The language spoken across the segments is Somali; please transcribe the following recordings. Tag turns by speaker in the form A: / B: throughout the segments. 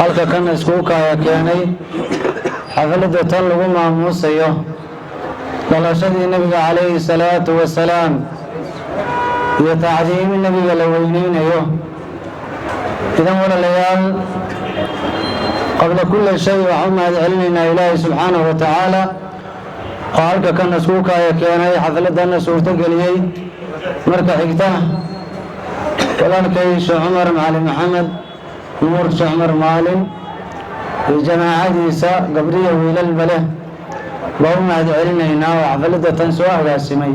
A: halka kan iskuulka ayaa keenay xafladda tan lagu maamuusayo dhalashadii nabiga calayhi salaatu wasalaam iyo tacdiimi nabiga la weyneynayo. idan walaalayaal qabla kulli shay waxaan mahad celinaynaa ilaahay subxaanahu wa tacaala oo halka kan iskuulka ayaa keenay xafladana suurtageliyey. marka xigta walaalkay sheekh cumar macalin maxamed nuur sheekh cumar maalin iyo jamaacadiisa gabriya wiilalba leh baa u mahad celinaynaa oo xafladda tan soo agaasimay.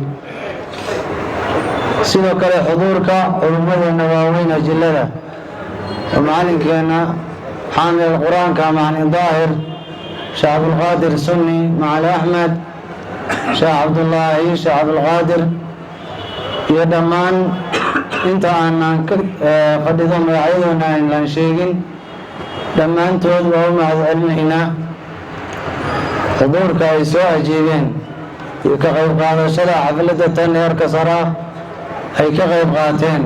A: sidoo kale xuduurka culummadeena waaweyn ajillada oo macalinkeena xaamil qur-aanka macalin daahir sheekh cabdulqaadir sunni macali axmed sheekh cabdullaahi sheekh cabdulqaadir iyo dhammaan inta aanan ka fadhido magacyadoona aynaan sheegin dhammaantood waa u mahad celinaynaa xuduurka ay soo ajiibeen iyo ka qayb qaadashada xafladda tan heerka sara ay ka qayb qaateen.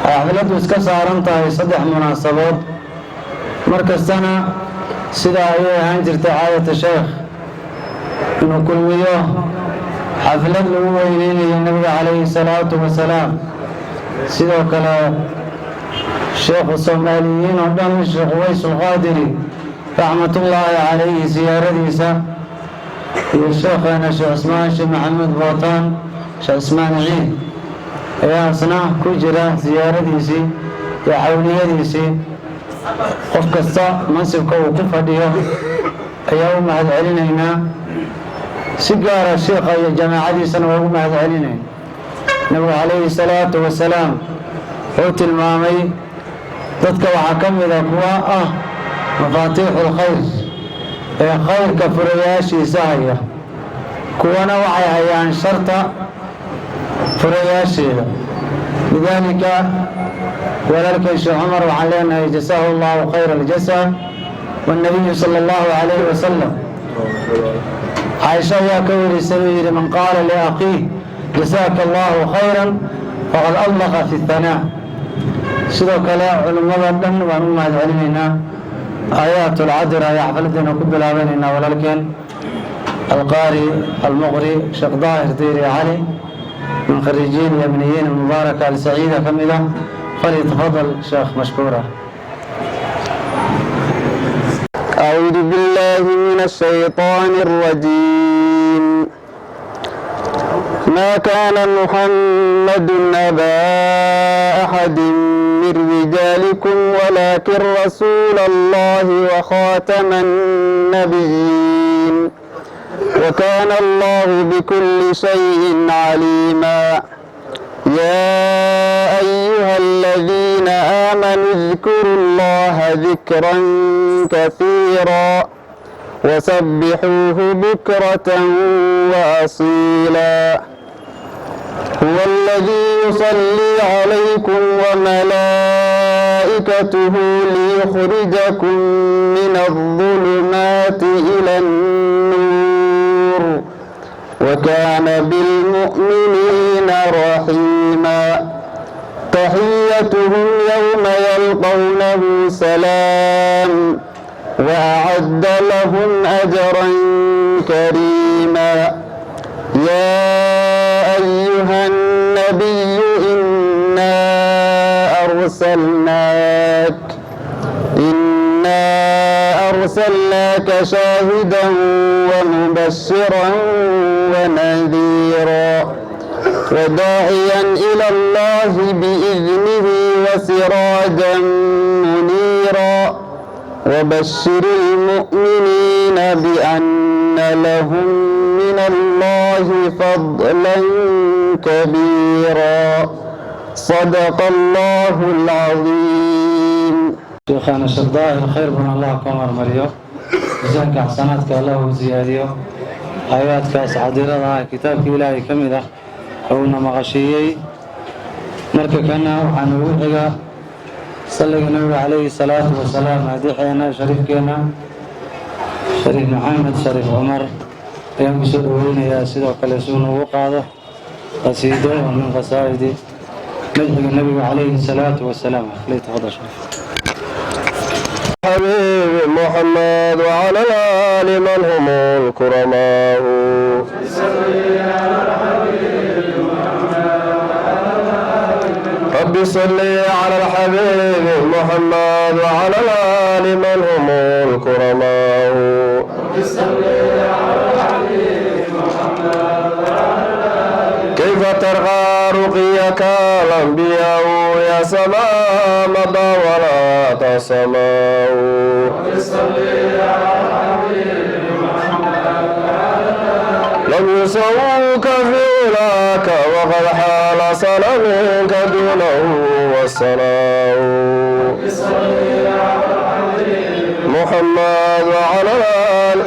A: ay xafladdu iska saaran tahay 3 munaasabood markastana sida ayay ahaan jirtay caadata sheekh inuu kulmiyo xaflad lagu weyneynayo nabiga calayhi salaatu wasalaam. sidoo kale sheekhu soomaaliyiin oo dhan sheekh uways alqaadiri raxmatullaahi calayhi siyaaradiisa iyo sheekheena sheekh cismaan sheekh maxamed bootaan sheekh cismaan ciid ayaa asna ku jira siyaaradiisii iyo xawliyadiisii. qof kasta mansibka uu ku fadhiyo ayaa u mahad celinaynaa. si gaara sheekha iyo jamaacadiisana waa ugu mahad celinayn. nabigu calayhi salaatu wasalaam wuxuu tilmaamay dadka waxaa ka mida kuwa ah mafaatiixul khayr ee khayrka furayaashiisa haya, kuwana waxay hayaan sharta furayaasheeda. lidaalika walaalkay sheekh cumar waxaan leenahay jasaahu allahu khayra aljasa wannabiyu sala allahu calayhi wasalam. caaisha ayaa ka warisay uu yidhi man qaala liakhiih jasaaka allahu khayran faqad adlaqa fi hanaa. sidoo kale culimmada dhan waan u mahad celinaynaa. aayatul cadir ayaa xafladdeena ku bilaabanaynaa. walaalkeen alqaari almuqri sheekh daahir diiri cali min khariijiin yamniyiin mubaaraka alsaciida ka mid ah. falyatafadal sheekh mashkuura.
B: أعوذ بالله من الشيطان الرجيم. ما كان محمد أبا أحد من رجالكم ولكن رسول الله وخاتم النبيين وكان الله بكل شيء عليما. يا أيها الذين آمنوا اذكروا الله ذكرا كثيرا وسبحوه بكرة وأصيلا. هو الذي يصلي عليكم وملائكته ليخرجكم من الظلمات إلى النور وكان بالمؤمنين رحيما. تحيتهم يوم يلقونه سلام وأعد لهم أجرا كريما. يا أيها النبي إنا أرسلناك شاهدا ومبشرا ونذيرا وداعيا إلى الله بإذنه وسراجا منيرا. وبشر المؤمنين بأن لهم من الله فضلا كبيرا. صدق الله العظيم.
A: شيخنا الشيخ ظاهر خير من الله كمر مريو جزاك حسناتك الله وزياديو آياتك عديرها كتابك إلهي كمده حولنا مغشيي مرككنا وعن وحيقا صلى النبي عليه الصلاة والسلام. هذه حينا شريفكنا شريف محمد شريف عمر أيام بسرعين يا سيدة وكالسون وقاضة قصيدة ومن قصائد مجد النبي عليه الصلاة والسلام. ليتفضل شريف.
B: الحبيب محمد وعلى الآل من هم الكرماء رب صل على الحبيب محمد وعلى الآل من هم الكرماء كيف ترقى رقيك الأنبياء يا سماء مضى ولا تسماء لم يسووك في أولاك وقد حال صنع منك دونه والصلاة محمد وعلى الآل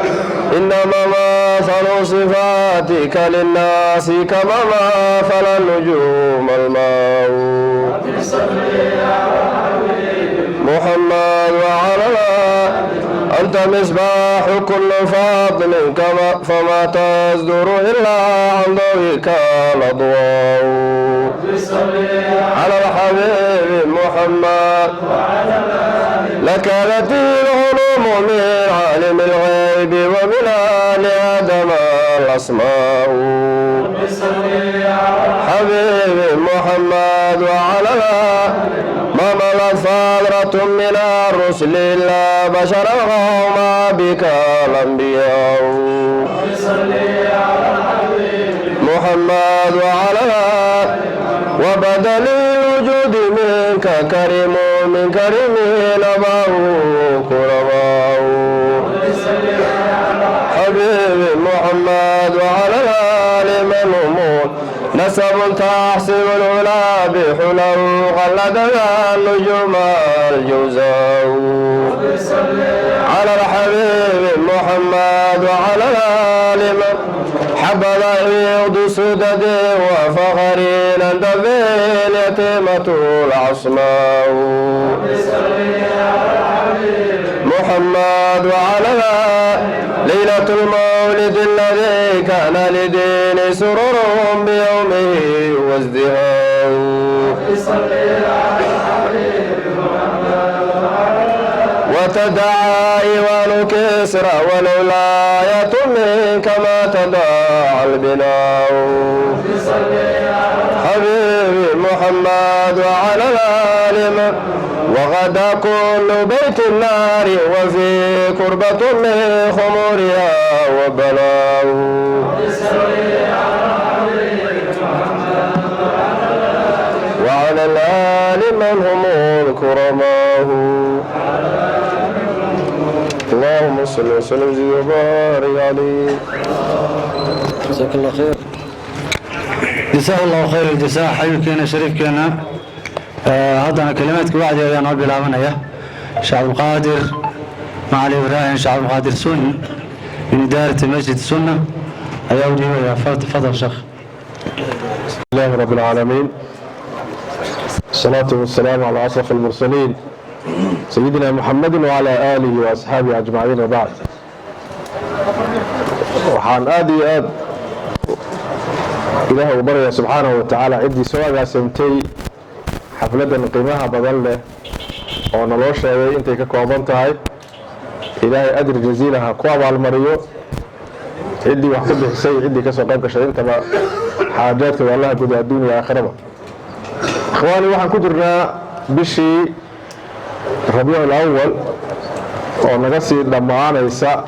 B: إنما مثل صفاتك للناس كما مثل النجوم الماء محمد وعلى الآل أنت مصباح كل فاضل فما تصدر إلا عن ضوئك الأضواء على الحبيب محمد لك التي العلوم من عالم الغيب ومن آل آدم الأسماء حبيب محمد وعلى ما ملت فترة من الرسل إلا بشر القوم بك الأنبياء محمد وعلى وبدل الوجود منك كريم من كريم نباه كرماء حبيب محمد وعلى الآل من هم نسب تحسب العلا بحلو قلد النجوم الجوزاء على الحبيب محمد وعلى الآل من حبذا عيد سدد وفخرين أنت به اليتيمة العصماء محمد وعلى ليلة المولد الذي كان لدين سرورهم بيومه وازدهاء وتدعى إيوان كسرى والولاية منك ما تدعى البناء حبيبي محمد وعلى الآل وغدا كل بيت النار وفي كربة من خمورها وبلاء وعلى الآل من هم الكرماء اللهم صل وسلم وبارك عليه
A: جزاك الله خير جزاه الله خير الجزاء حبيبكينا شريفكينا هذا كلماتك بعد يا نبي العمانية شعب القادر معالي إبراهيم شعب القادر سني من إدارة المسجد السنة أيودي يا تفضل شيخ
B: بسم الله رب العالمين الصلاة والسلام على أشرف المرسلين سيدنا محمد وعلى آله وأصحابه أجمعين وبعد وحان آدي آد إله وبريا سبحانه وتعالى عدي سواء سمتي حفلة قيمها بضله ونلوش انت كوابنتهاي إلهي أدر جزيلها كوابا المريو عدي وحكد حسي عدي كسو قيبك شدين تبا حاجاتك والله قد الدنيا آخرة إخواني وحن كدرنا بشي ربيع الأول ونقصي دمعانا إساء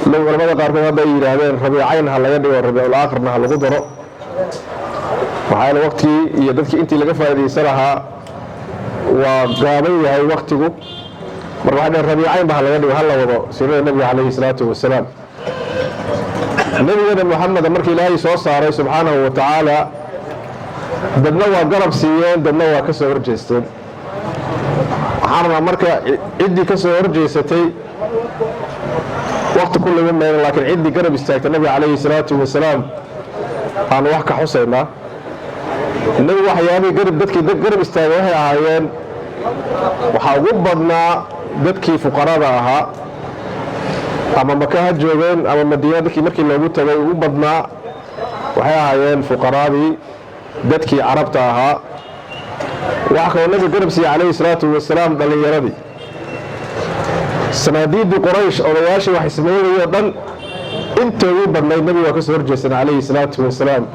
B: لو رمضة قاربين هذا يرهدين ربيعين هلا يدي والربيع الآخر نها لغدره وحالا وقتي يددك انتي لقفة دي سرها وقابي هاي وقتك مرحبا الربيعين بها يدي وهلا وضو سيرين النبي عليه الصلاة والسلام النبي محمد مركي إلهي صوصة سبحانه وتعالى دبنوا قرب سيين دبنوا كسو ورجيستين حارنا مركا عدي كسو ورجيستي وقت كل من لكن عدي قرب استاكت النبي عليه الصلاة والسلام أنا وحكا حسينا النبي وحياني قرب ددكي قرب استاكت وحي عايين وحاقبضنا ددكي فقراء أها أما مكاها جوغين أما مدينة ددكي مركي اللي تغي وبضنا وحي عايين فقراء ددكي عربتا أها وحكا النبي قرب سي عليه الصلاة والسلام دلين يردي صناديد قريش أولياشي وحسمين يودن انتو يبنى النبي وكسر جسنا عليه الصلاة والسلام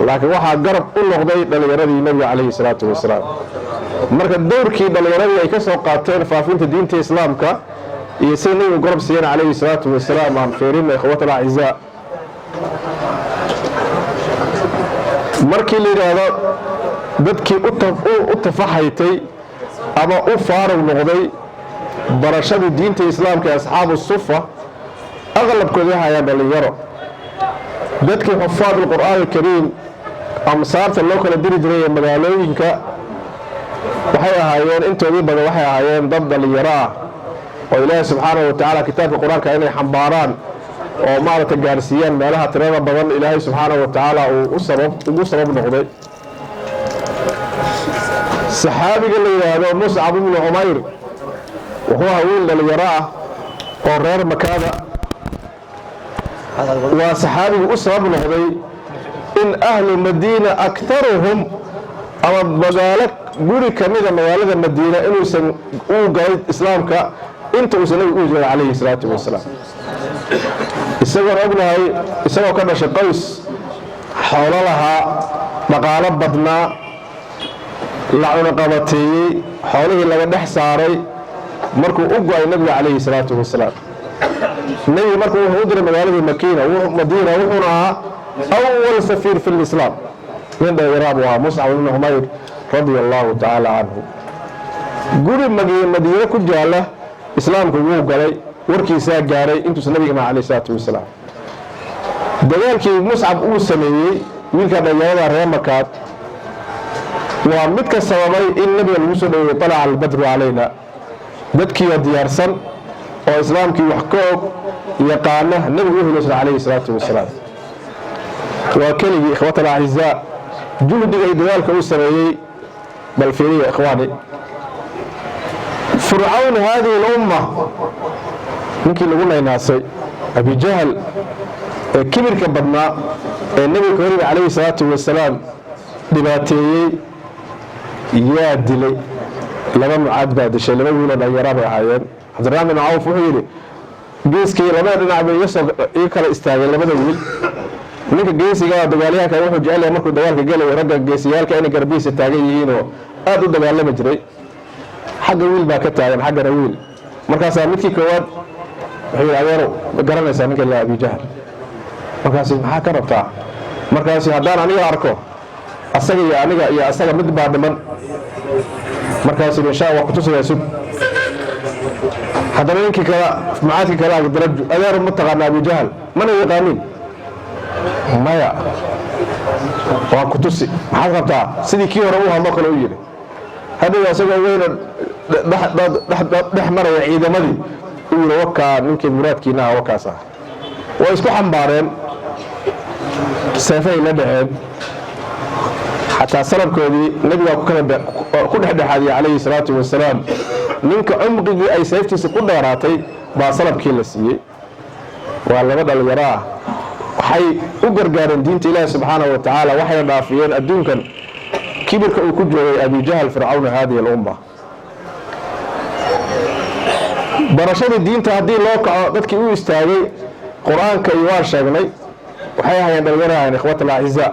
B: لكن waxaa garab u noqday dhalinyarada nabiga calayhi salaatu wasalaam marka doorkii dhalinyarada ay ka soo qaateen faafinta diinta islaamka iyo sida nabiga garab siiyeen calayhi salaatu wasalaam aan feerin ikhwata al-aizaa markii la yiraahdo dadkii u tafaxaytay ama u faaruq noqday barashada diinta islaamka ee asxaabu sufa aqlabkooda hayaan dhalinyaro dadkii xufaad al-qur'aan al-kariim amsaarta loo kala diri jiray magaalooyinka waxay ahaayeen intoodii badan waxay ahaayeen dad dhalinyaro ah oo ilaahay subxaanahu wa tacaala kitaabka qur-aanka inay xambaaraan oo maaragtay gaarsiiyaan meelaha tirada badan ilaahay subxaanahu wa tacaala ugu sabab noqday saxaabiga la yidhaahdo muscab ibnu cumayr wuxuu ahaa wiil dhalinyaro ah oo reer makaada waa saxaabigu u sabab noqday in ahlu madiina aktaruhum ama magaalo guri ka mida magaalada madiina inuusan u galay islaamka inta uusan nabigu u jiray calayhi salaatu wasalaam isagoo ognahay isagoo ka dhashay qoys xoolo lahaa dhaqaalo badnaa la cunaqabateeyey xoolihii laga dhex saaray markuu u go-ay nabiga calayhi salaatu wasalaam nabiga markuu wuxuu u diray magaaladii madiina wuxuuna ahaa أول سفير في الإسلام من إيرابها مصعب بن عمير رضي الله تعالى عنه قول مدينة كجالة إسلام كوجو قالي وركي ساجاري أنتو سنبي مع عليه الصلاة والسلام دلالك مصعب أول سنوي من كان يجاوب رمكات ومتك السببي إن النبي المسلم طلع البدر علينا بدكي وديار سن وإسلام كي يحكوك يقانه النبي عليه الصلاة والسلام وكلي إخوة الأعزاء جهد إدوالك أسرعي بل فيني يا إخواني فرعون هذه الأمة ممكن نقولنا يناسي أبي جهل كبير كبرنا النبي الكريم عليه الصلاة والسلام دباتي يا دلي لما معاد بعد الشيء لما يقولون أن يرابع عيان عبد الرحمن بن عوف وحيري جيسكي لما نعم يسوق يكلا استاجل لما نقول ninka geesiga dagaalyahanka wuxuu jecel yahay markuu dagaalka galayo ragga geesiyaalka inay garbiisa taagan yihiin oo aad u dagaalami jiray xagga wiil baa ka taagan xaggana wiil markaas midkii koowaad wuxuu adeero garanaysaa ninka la Abi Jahl markaas maxaa ka rabtaa markaas haddaan aniga arko asaga iyo aniga iyo asaga mid baa dhiman markaas insha Allah ku tusaya sub haddana ninkii kala macaadkii kala darajo adeero ma taqaan Abi Jahl mana yaqaanin maya waa ku tusi maxaad rabtaa sidii kii hore u hadlo kale u yiri hadda asagoo weyna dhex maraya ciidamadii uu yiri wakaa ninkii muraadkiina wakaas ah way isku xambaareen seefay la dhaceen xataa salabkoodii nabiga ku dhexdhexaadiyay calayhi salaatu wasalaam ninka cumqigii ay seeftiisa ku dheeraatay baa salabkii la siiyey waa laba dhalinyaro ah waxay u gargaareen diinta ilaahay subxaanahu wa tacaala waxay dhaafiyeen adduunkan kibirka uu ku joogay Abi Jahl fircawn hadihi al-umma barashada diinta haddii loo kaco dadkii u istaagay qur-aanka iyo waan sheegnay waxay ahaayeen dhalinyarada ikhwata al-aizaa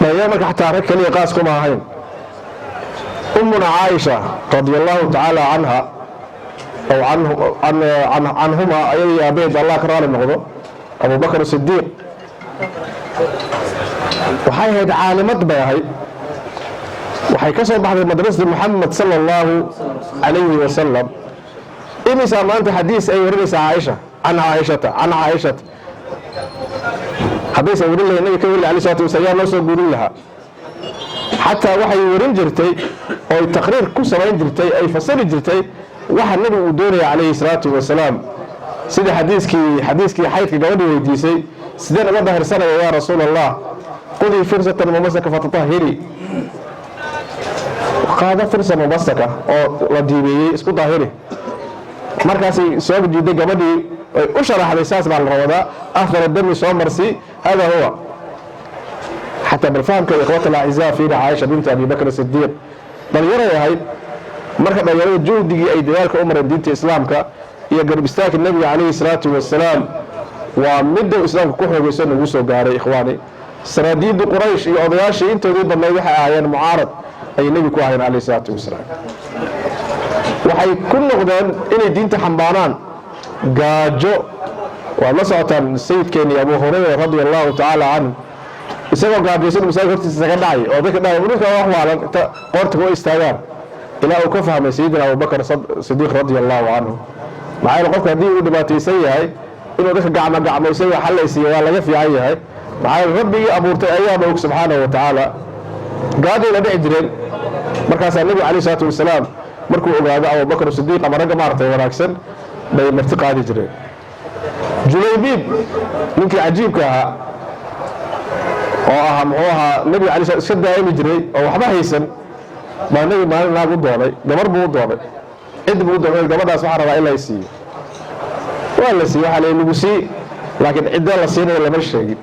B: dhalinyaro marka xataa rag kaliya qaas kuma ahayn ummuna Caaisha radiyallahu tacaala canha أو عنهما أيها أبيد الله كرار النقضة أبو بكر الصديق وحي هيد عالمات بيهي وحي كسر بعض مدرسة محمد صلى الله عليه وسلم إمسا ما أنت حديث أي ورنس عائشة عن عائشة حديث أي ورن لها النبي كوري عليه الصلاة والسلام نفسه يقولون لها حتى وحي ورن جرتي أو التقرير كسرين جرتي أي فصل جرتي waxa nabigu uu doonay calayhi salaatu wasalaam sida xadiiskii xaydka gabadha weydiisay sideen uga dahirsanaya yaa rasuul allah qudi firsatan mumasaka fatatahiri qaada firsa mumasaka oo la diibeeyey isku daahiri markaasay soo jiiday gabadhii ay u sharaxday saas baa la rawadaa afdal dami soo marsi hada huwa حتى بالفهم كإخوة الأعزاء في عائشة بنت أبي بكر الصديق بل يرى هاي marka dhalinyarada juhdigii ay dagaalka u mareen diinta islaamka iyo garab istaagka nabiga calayhi salaatu wasalaam waa midda islaamka ku xoogaysan ugu soo gaaray ikhwaani sanaadiidii quraysh iyo odayaashii intoodii badnayd waxay ahaayeen mucaarad ay nebi ku ahayn calayhi salaatu wasalaam waxay ku noqdeen inay diinta xambaaraan gaajo waad la socotaan sayidkeeni abu hurayra radia allahu tacaala canhu isagoo gaajaysan masaajid hortiisa isaga dhacay oo dadka dhahay ninka wax waalan inta qoorta ku istaagaan ilaa uu ka fahmay sayidina abubakar sidiiq radia allahu canhu maxaa yeele qofka haddii uu dhibaataysan yahay inuu dadka gacmaysan yahay xallaysiiya waa laga fiican yahay maxaa yeele rabbigii abuurtay ayaaba og subxaanahu wa tacaala gaajay la dhici jireen markaasaa nebiga calayhi salaatu wasalaam markuu ogaado abubakar sidiiq ama ragga maaragtay wanaagsan bay marti qaadi jireen julaybiib ninkii cajiibka ahaa oo ahaa muxuu ahaa nebiga calay iska daa'imi jiray oo waxba haysan baa nebi maalin naag u doonay gabar buu u doonay cid buu u doonay gabadhaas waxaa rabaa in la siiyey waa la siiyey waxaa lagu sii laakiin cidda la siinayo lama sheegin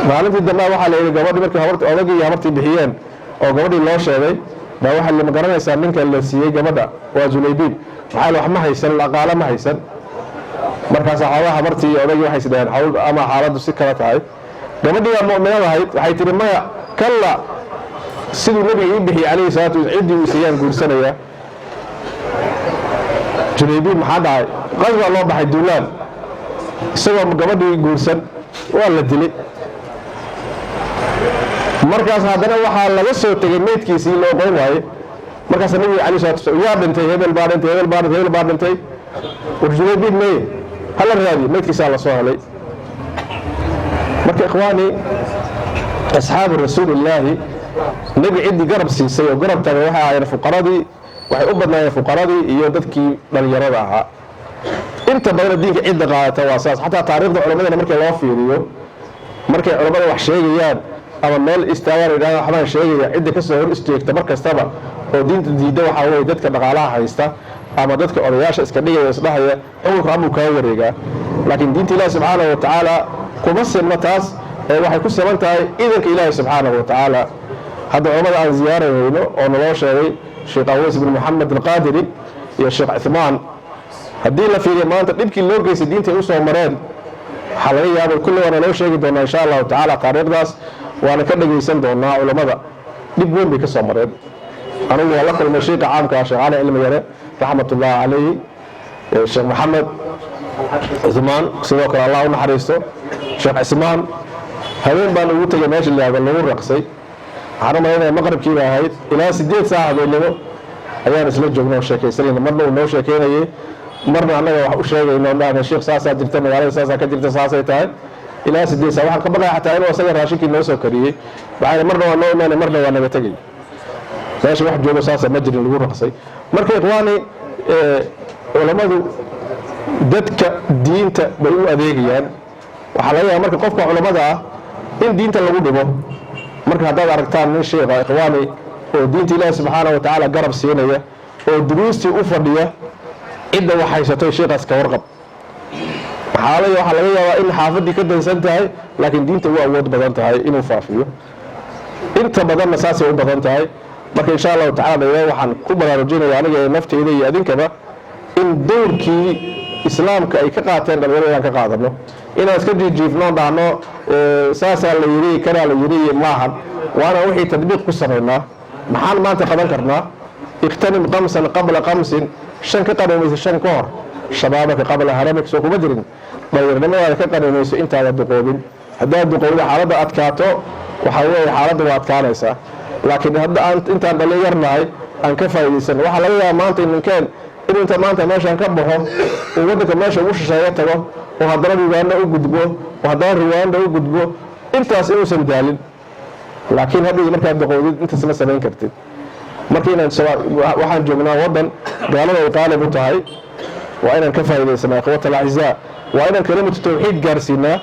B: maalintii dambe waxaa la yidhi gabadhii markii odagii iyo habartii bixiyeen oo gabadhii loo sheegay baa waxaa lama garanaysaa ninka la siiyey gabadha waa julaybiib maxaa wax ma haysan dhaqaale ma haysan markaas xoogaha habartii iyo odagii waxay isdhaheen hawl ama xaaladdu si kala tahay gabadhii waa mu'minad ahayd waxay tihi maya kalla siduu nebiga ii bixiyey calayhi salaatu wasalaam ciddii uu siiyaan guursanaya julaybiib maxaa dhacay qasbaa loo baxay duulaan isagoo gabadhii guursan waa la dilay markaas haddana waxaa laga soo tegay meydkiisii loo qoyn waaye markaas nebiga calayhi salaatu wasalaam yaa dhintay hebel baa dhintay hebel baa dhintay hebel baa dhintay war julaybiib meye hala raadiyo meydkiisaa la soo helay marka ikhwaani asxaabu rasuulillaahi nebi ciddii garab siisay oo garab tagay waxay ahaayeen fuqaradii waxay u badnaayeen fuqaradii iyo dadkii dhallinyarada ahaa inta badan diinka cidda qaadata waa saas xataa taariikhda culammadana markii loo fiiriyo markay culammada wax sheegayaan ama meel istaagaan idhahdaan waxbaan sheegaya cidda ka soo hor isteegta mar kastaba oo diinta diidda waxaa weeye dadka dhaqaalaha haysta ama dadka odayaasha iska dhigaya isdhahaya xukunka amuu kaa wareegaa laakiin diinta ilaahi subxaanahu wa tacaala kuma sinna taas ee waxay ku siman tahay idanka ilaahi subxaanahu wa tacaala hadda culammada aan ziyaaranayno oo naloo sheegay sheekh aweys bin moxamed alqaadiri iyo sheekh cuthmaan haddii la fiiriyo maanta dhibkii loo geystay diintay u soo mareen waxaa laga yaabay kulle waana loo sheegi doonaa insha allahu tacaala taariikhdaas waana ka dhagaysan doonaa culammada dhib weyn bay ka soo mareen anigu waa la kulmay sheekha caamka sheekh cali cilmi yare raxmatullaahi calayhi sheekh maxamed cuthmaan sidoo kale allah u naxariisto sheekh cismaan habeen baan ugu tegay meesha laado lagu raqsay waxaan u malaynaya maqribkii bay ahayd ilaa 8 saac habeenimo ayaan isla joognay oo sheekaysanayna marna uu noo sheekeynayay marna annaga wax u sheegayno dhahna sheekh saasaa jirta magaalada saasaa ka jirta saasay tahay ilaa 8 saac waxaan ka baqay xataa inuu asaga raashinkii noo soo kariyey waxayna marna waa noo imaanay marna waa naga tegay meesha wax joogo saasa ma jirin lagu raqsay marka ikhwaani culammadu dadka diinta bay u adeegayaan waxaa laga yaaba marka qofka culammada ah in diinta lagu dhibo marka haddaad aragtaan nin sheekha ikhwaani oo diinta ilaahi subxaanahu wa tacaala garab siinaya oo duruustii u fadhiya cidda wax haysatoy sheekhaas ka warqab waxaa laga yaabaa in xaafaddii ka dansan tahay laakiin diinta u awood badan tahay inuu faafiyo inta badanna saasay u badan tahay marka insha allahu tacala waxaan ku baraarujinaya aniga ee nafteyda iyo adinkaba in dowrkii islaamka ay ka qaateen dhalinyarada inaan ka qaadano inaan iska jiijiifno dhahno saasaa la yiri kanaa la yiri maahan waana wixii tadbiiq ku samaynaa maxaan maanta qaban karnaa iqtanim qamsan qabla qamsin shan ka qanimayso shan ka hor shabaabaka qabla haramik soo kuma jirin dhalinyarnimadaada ka qanimayso intaada duqoobin haddaad duqowda xaaladda adkaato waxaa weeye xaaladda waa adkaanaysaa laakiin hadda aan intaan dhalinyarnahay aan ka faa'iidaysan waxaa laga yaabaa maanta ninkeen in inta maanta meeshaan ka baxo uu waddanka meesha ugu shisheeyo tago oo haddana Uganda u gudbo oo haddana Rwanda u gudbo intaas inuusan daalin laakiin haddii markaad duqowdid intaas ma samayn kartid marka inaan waxaan joognaa waddan gaalada ay qaalib u tahay waa inaan ka faa'iidaysanaa ikhwata alacizaa waa inaan kalimatu tawxiid gaarsiinaa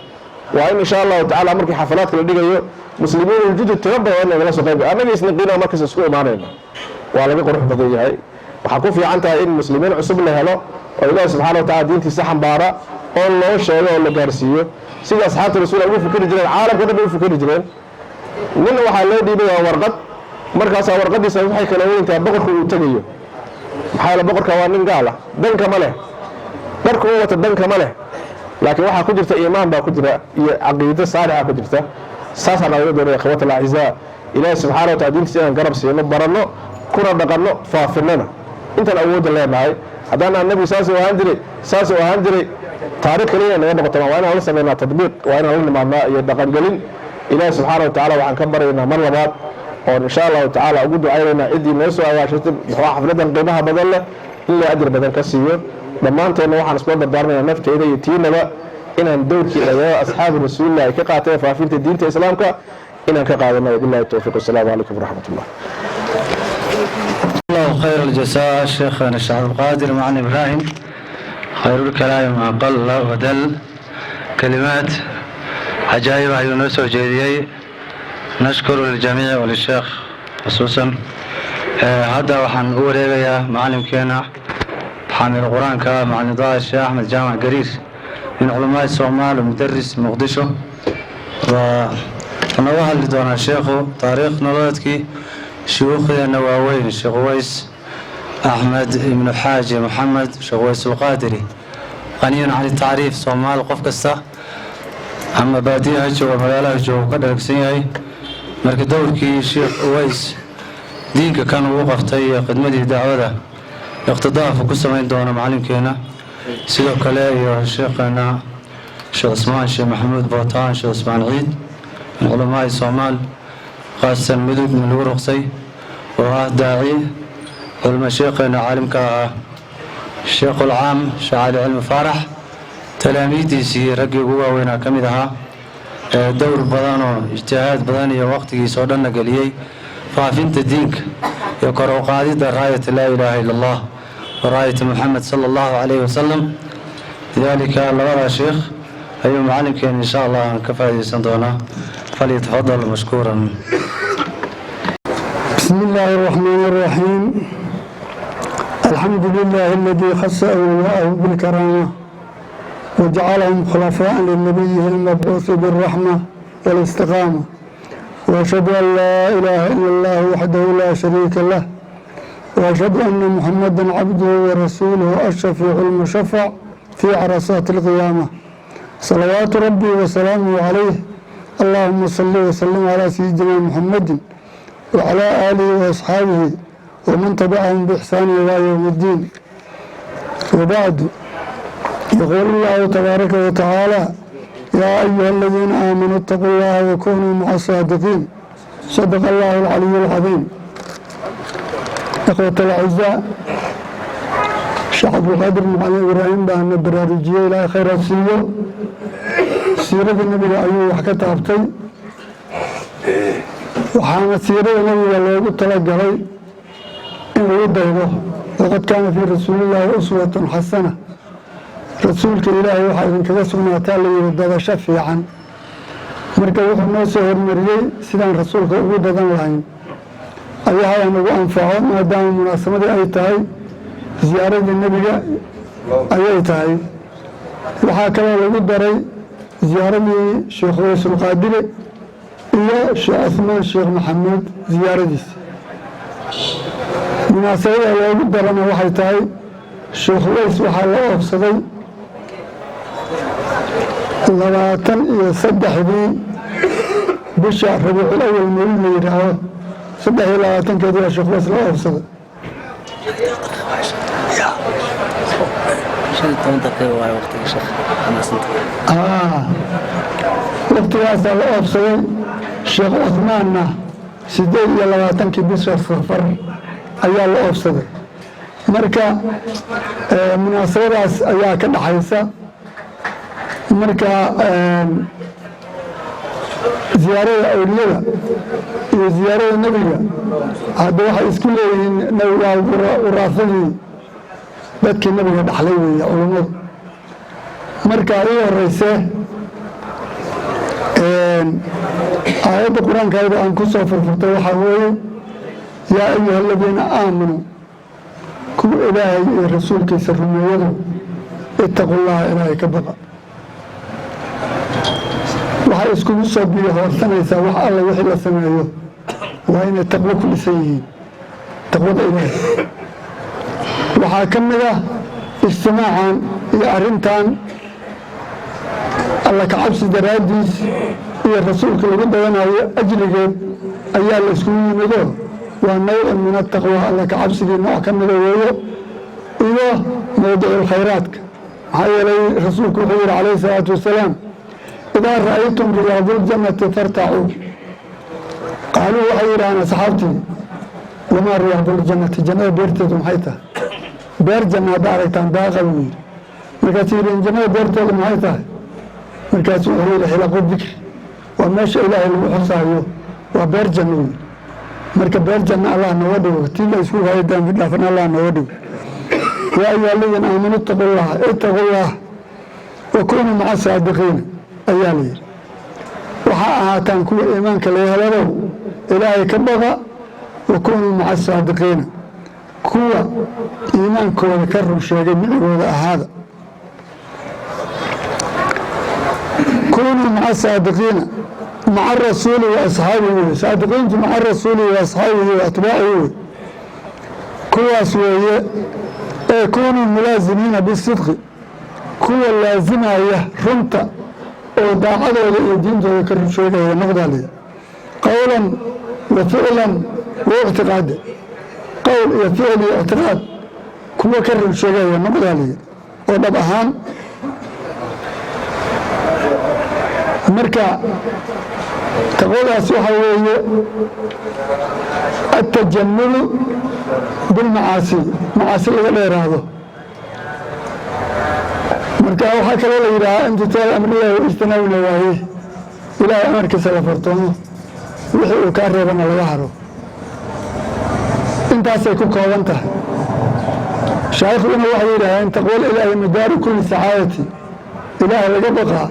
B: waa in insha allahu tacaala markii xafalaadka la dhigayo muslimiin uljudud tiro badan nagala soo qayb annaga isniqiina markaas isku imaanayna waa laga qurux badan yahay waxaa ku fiican tahay in muslimiin cusub la helo oo ilaahi subxaana wa tacaala diintiisa xambaara oo loo sheego oo la gaarsiiyo sida asxaabta rasuul ugu fikri jireen caalamka dhan u fikri jireen nin waxaa loo dhiibayaa warqad markaasaa warqadiisa waxay kala weyntahay boqorka uu tegayo maxaa la boqorka waa nin gaal ah danka ma leh dharku uu wata danka ma leh laakiin waxaa ku jirta iimaan baa ku jira iyo caqiido saalixa ku jirta saasaa naga doonaya ikhwata alacizaa ilaahi subxaana wa taala diintiisa inaan garab siino baranno kuna dhaqanno faafinana intaan awoodda leenahay haddaanaan nebigu saasuu ahaan jiray taariikh kaliya naga noqoto waa inaan la sameynaa tadbiiq waa inaan la nimaadnaa iyo dhaqangelin ilaahi subxaana wa tacaala waxaan ka baryaynaa mar labaad oon insha allahu tacaala ugu ducaynaynaa ciddii noo soo agaashatay xafladan qiimaha badan leh in la ajir badan ka siiyo dhammaanteenna waxaan isku dardaarmaynaa nafteyda iyo tiinaba inaan dowrkii dhalinyarada asxaabi rasuulillah ay ka qaateen faafinta diinta islaamka inaan ka qaadano billahi tawfiiq wasalaamu calaykum waraxmatullah
A: الله خير الجزاء شيخنا الشيخ عبد القادر معنا إبراهيم خير الكلام ما قل ودل كلمات عجائب يونس وجيري نشكر للجميع وللشيخ خصوصا هذا وحن أوريغا يا معلم كينا حامل القرآن مع نضال الشيخ أحمد جامع قرير من علماء الصومال ومدرس مقدشو ونوها اللي دونا الشيخ تاريخ نولدكي شيوخي النواوين الشيخ ويس أحمد بن الحاج محمد الشيخ ويس القادري غني عن التعريف صومال قف كسته أما باديها جو وملاله جو قدر كسيهي مركز دوركي الشيخ ويس دينك كان وقفتي خدمتي دعوة اقتضاء فكسة من دون معلم كينا سيدو كلاي شيخنا الشيخ عثمان الشيخ محمود بوطان الشيخ عثمان عيد من علماء الصومال خاصة المدود من الورقسي وهذا داعي والمشيخنا عالم الشيخ العام شعالي علم فارح تلاميذي سي رقي قوة وينا كمدها دور بدانو اجتهاد بداني وقتي سودنا قليي فافنت دينك يقرأ قاعدة راية لا إله إلا الله وراية محمد صلى الله عليه وسلم لذلك الله شيخ أيها معلم كان إن شاء الله كفاية سندونا فليتفضل مشكورا.
C: بسم الله الرحمن الرحيم الحمد لله الذي خص أولياءه بالكرامة وجعلهم خلفاء لنبيه المبعوث بالرحمة والاستقامة وأشهد أن لا إله إلا الله وحده لا شريك له وأشهد أن محمدا عبده ورسوله الشفيع المشفع في عرصات القيامة صلوات ربي وسلامه عليه اللهم صل وسلم على سيدنا محمد وعلى آله وأصحابه ومن تبعهم بإحسان إلى يوم الدين وبعد يقول الله تبارك وتعالى يا أيها الذين آمنوا اتقوا الله وكونوا مع الصادقين صدق الله العلي العظيم. إخوة الأعزاء شعب القادر معنا إبراهيم بأن برارجية إلى خير السيو سيرة النبي أيوه وحكت أبتي وحانا سيرة النبي الله تلقى إن يدعوه وقد كان في رسول الله أسوة حسنة رسولك إلهي waxaa idinkaga sugnaataa la yidhi dadasho fiican marka wuxuu noo soo hormariyey sidaan rasuulka ugu dadan lahayn ayaha nagu anfaco maadaama munaasamadii ay tahay ziyaaradii nebiga ayay tahay waxaa kaloo lagu daray ziyaaradii sheekh ways ulqaadire iyo sheekh cuthmaan sheekh maxamuud ziyaaradiisa munaasabada loogu darana waxay tahay sheekh ways waxaa la oofsaday 23 bisha rabiicul awal mawlid la yidhaahdo 23 waa sheekh ways la oofsaday waqtigaasaa la oofsaday sheekh cuthmaanna 28 bisha safar ayaa la oofsaday marka munaasabadaas ayaa ka dhaxaysa marka ziyaarada awliyada iyo ziyaarada nebiga hadda waxay isku leeyihiin waraafadii dadkii nebiga dhaxlay weeye culummadu marka ii horeyse aayadda qur-aankaada aan ku soo furfurtay waxaa weeye yaa ayuha aladiina aamanuu kuwa ilaahay iyo rasuulkiisa rumeeyadu ittaqu llaha ilaahay ka baqa waxay iskugu soo biyo hoorsanaysaa wax alla wixii la sameeyo وإن التقوى كل سيئين تقوى إلهي وحاكمنا استماعا إلى أرنتان الله كعبس دراديس إلى الرسول كل ربنا أجلك أيها الأسكوين مدو ونوع من التقوى الله كعبس نوع كمل ويو إلى موضع الخيرات هاي لي رسولك الخير عليه الصلاة والسلام إذا رأيتم رياض الجنة فارتعوا قالوا وحير أنا صحابتي وما رياض الجنة جنة بيرتهم حيثا بير جنة دارتان داغل مركاتير جنة بيرتهم حيثا مركاتير حليل حلق الذكر وماشي إله المحصى وبير جنة مركب بير جنة الله نودو تيلا يسوق هيدا بالله فن الله نودو يا أيها الذين آمنوا اتقوا الله وكونوا مع الصادقين أيها الذين وحاء كل إيمانك ليها لرو إلهي كبغى وكونوا مع الصادقين كوا إيمانك وذكروا شيئا من هذا كونوا مع الصادقين مع الرسول وأصحابه صادقين مع الرسول وأصحابه وأتباعه كوا سوية كونوا ملازمين بالصدق كوا لازمة رمتا وداعده الدين ذكر شيئا نقض عليه قولا وفعلا واعتقادا قول وفعل واعتقاد كوا كرر شيئا نقض عليه ودبهان مركا تقول أسوحة التجنب بالمعاصي معاصي غير هذا مركا وحكى له إلى امتثال أمريه واجتناب نواهيه إلى أمرك سلفرتونه وحي كاربنا لظهره انت سيكون كوانته شايف انه وحي إلى أن تقول إلهي مدار كل سعادتي إلهي لقبقها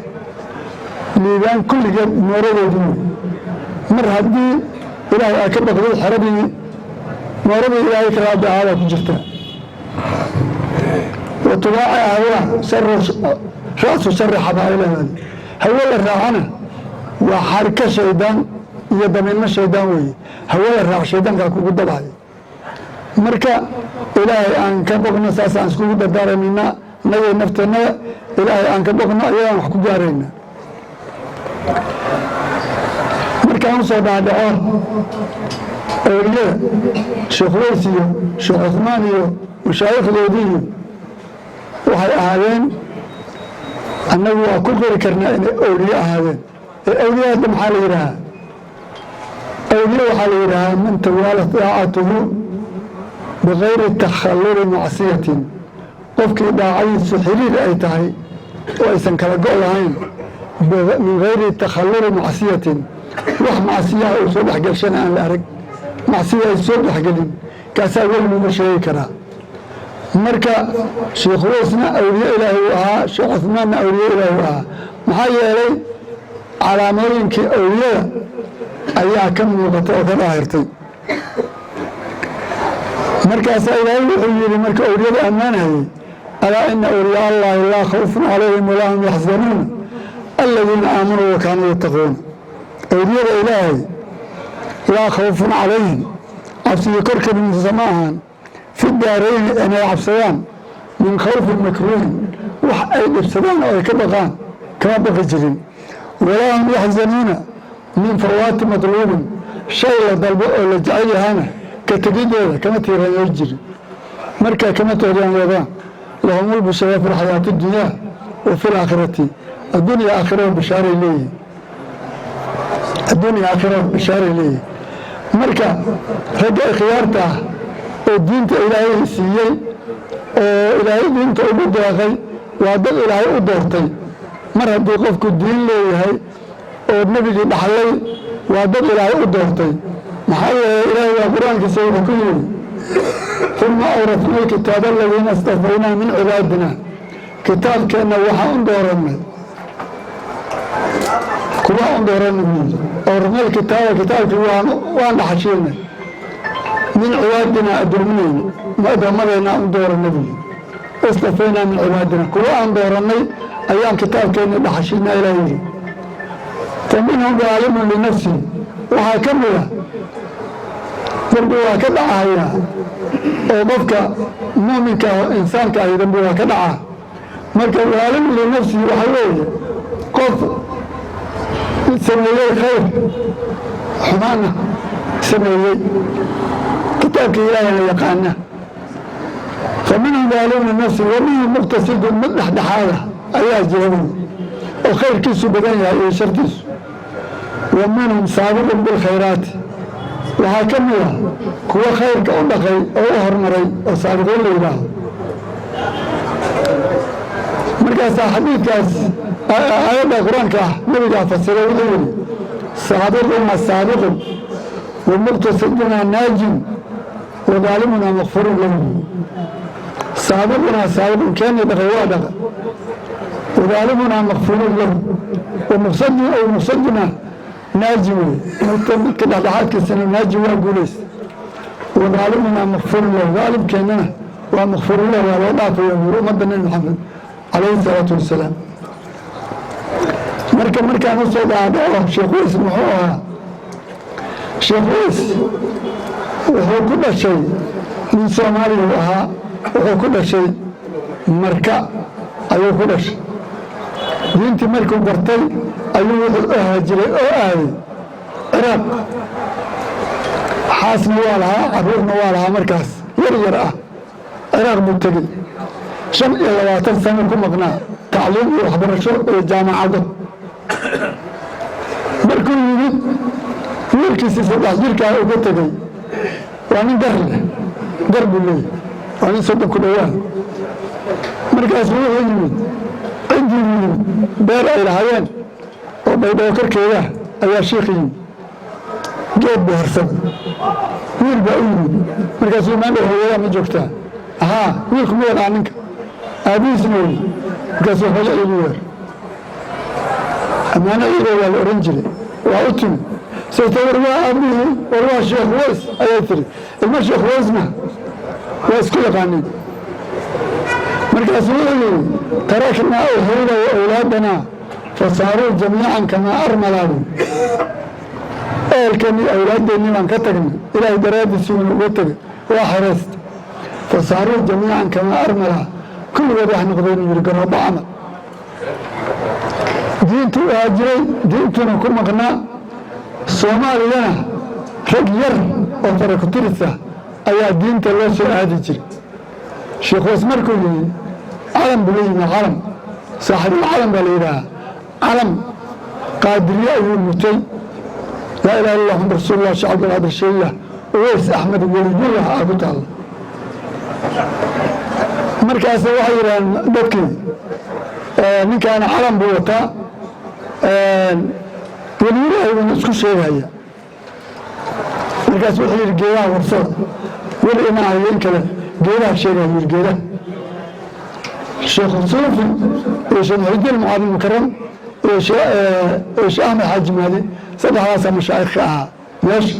C: ليبان كل جد مورده مر هدي إلهي أكبر ذو حربي مورده إلهي كراب هذا كجرته وتراعي هوا رأس شر حبائل هوا الراعنا وحركة شيطان يدمنا شيطان وي هوا الراع شيطان كاكو قد بعد مركا إلهي أن كبقنا ساسا أنسكو قد دار منا نوي نفتنا إلهي أن كبقنا إلهي محكو جارينا مركان صدع دعاه أولياء شيخ ويسيو شيخ عثمانيو وشايخ الوديو وهي أهالين أنه أكون غير كرنا أولياء هذين الأولياء دم حاليرها أولياء حاليرها من توالى طاعته بغير تخلل معصية قفك داعي سحرير أي تهي وإسان كلا قولهين من غير تخلل معصية wax macsiya oo soo dhaxgalshan aan la arag macsiya ay soo dhaxgalin kaasa wali ma sheegi kara marka sheekh weysna awliya ilaahi waa sheekh Uthman awliya ilaahi waa maxaa yeelay calaamooyinkii awliyada ayaa ka muuqata oo ka dhaahirtay markaas ilaahi wuxuu yiri marka awliyada ammaanayay ala inna awliya Allah la khawfun alayhim wa la hum yahzanun alladhina amanu wa kanu yattaqun أولياء إلهي لا خوف عليهم عبسي كركب من زمان في الدارين أنا عبسيان من خوف المكروه وحأي الابتدان أو كبغان كما بغجرين ولا هم يحزنون من فوات مطلوب شيء ضلبه لجعلي هنا كتجد كما تيران يجري مركا كما تيران يضان لهم البشرى في الحياة الدنيا وفي الآخرة الدنيا آخرة بشارة إليه الدنيا آخرة بشارة ليه مركا رجع خيارته الدين إلهي سيئي إلهي دين تعبد أخي وعدد إلهي أدورتي مرة دوقفك الدين ليه والنبي بحلي وعدد إلهي أدورتي محل إلهي وقرآن كسيد كله ثم أورثنا الكتاب الذين استفينا من عبادنا كتاب كان وحا أندورنا كما أندورنا أورثنا الكتاب وانا حشينا من عبادنا أدرمين ما أدرمنا أندور النبي استفينا من عبادنا كما أندورنا أيام كتاب كان حشينا إلهي فمنهم ظالم لنفسه وهكذا dambi waa ka dhacaya oo qofka muuminka oo insaanka ah dambi waa ka dhacaa marka waalim linafsi waxa weeye qof sameeyey khayr xumaana sameeyey kitaabka ilaahayna yaqaana faminhum waalim linafsi waminhum muqtasidun mid dhexdhexaada ayaa jira oo khayrkiisu badan yahay iyo shartiisu waminhum saabiqun bilkhayraati waxaa ka mid ah kuwa khayrka u dhaqay oo u hormaray oo saabiqiin la yidhaaho markaasaa xadiidkaas aayadda qur-aanka ah nabigaa fasiray wuxuu yidhi saabiquna saabiqun wamuqtasiduna naajin wadaalimuna makfurun lahu saabiquna saabiqun keeni dhaqay waa dhaqa wadaalimuna makfurun lahu ومقصدنا ناجي midka dhexdhexaadkiisana naaji waa guulaysta wadaalimuna makfur lahu daalim keenana waa makfur lahu waa loo dhaafaya buuri ummadda nabi maxamed calayhi salaatu wasalaam markaan u soo dhaadhaco sheekh weys muxuu ahaa sheekh weys wuxuu ku dhashay nin soomaaliya ahaa wuxuu ku dhashay marka ayuu ku dhashay diintii markuu bartay ayuu wuxuu haajiray oo aaday ciraaq xaasna waa lahaa caruurna waa lahaa markaas yar ah ciraaq buu tegey 25 sano ku maqnaa tacliim iyo waxbarasho iyo jaamacado markuu yimid wiilkiisii 3 jirkaa uga tegey waa nin gar buu leeyahay waa nin 30 ku dhowaan markaas wuxuu yimid cindii yimid beer ay lahaayeen oo baydhabo korkeeda ayaa sheekh yimid geed buu harsaday wiil baa u yimid markaasuu maandhow hooyadaa ma joogtaa haa wiilku ma yaqaa ninka aabihiisna wey markaasuu hooyo iigu yeer ammaano ciido waa la oran jiray waa u timid sayta war waa aabihii war waa sheekh weys ayay tiri ilma sheekh weysna waa isku yaqaaneen markaasuu wuxuu yidhi taraknaa uhayda wa awlaadanaa fasaaruu jamiican kamaa armalaabu ehelkeennii awlaaddeennii baan ka tagnay ilaahay daraaddiisii uuna uga tegay waa xeraysta fasaaruu jamiican kamaa armalaa kulligood wax noqdeen yidhi garoobo camal diintuu haajiray diintuuna ku maqnaa soomaaliyana rag yar oo farakutirisa ayaa diinta loo soo aadi jiray sheekh weys markuu yimi calam buu la yimi calam saaxibulcalam baa la yidhaahaa calam qaadiriye ayuu mutay laa ilaha illa muxamad rasuulullah sheekh cabdulqaadir sheeyah uweys axmed weliyullah aa ku taalla markaas waxay yidhaaheen dadkii ninkaana calam buu wataa weliyullah ayuuna isku sheegaya markaas wuxuu yidhi geedaha warsada weli ima hayo in kale geedaha sheegaya yidhi geedaha sheekh suufi iyo sheekh muxidiin mucaadi mukaram iyo sheekh axmed xaaji maadi saddexdaasaa mashaayikha ahaa meesha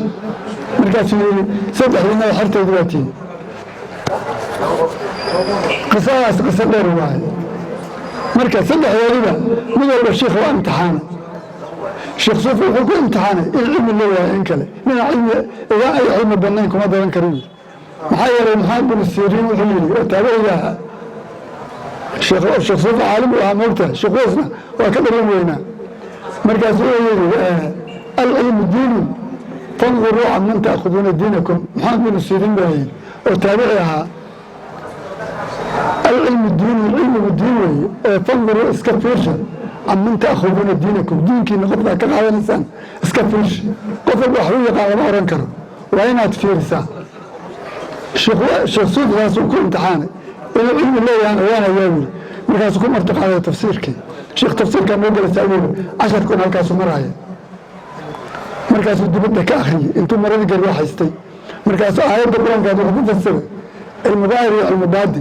C: markaasuu yidhi saddexdiinaba xertaydu waa tihin qisadaas qiso dheer waaye marka saddexdoodiba mid walba sheekh waa imtixaana sheekh suufi wuxuu ku imtixaanay in cilmi leeyahay in kale nina igaa ay cilmi banayn kuma daran karin yidhi maxaa yeelay maxamed bin siriin wuxuu yidhi oo taabiciga ahaa sheekh suufi caalim uu ahaa moogta sheekh weysna waa ka dhalan weynaa markaasuu yidhi alcilmu diinun fanduruu can man ta'khuduuna diinakum maxamed bin siriin baa yidhi oo taabici ahaa العلم الدين العلم الدين فانظروا اسكفيرش عمن تأخذون دينكم دينك نقطة كقاعدة الإنسان اسكفيرش قفل وحوية قاعدة أورنكر وين أتفيرسا شيخ صوت راسكم امتحاني إلى علم الله يعني وانا ياوي مركزكم ارتقى على تفسيرك شيخ تفسير كان موجود السعودية 10 تكون هالكاس مرايا مركز الدبدة كأخري انتم مرة قال واحد يستي مركز آيات القرآن كانوا تفسر المظاهر المبادئ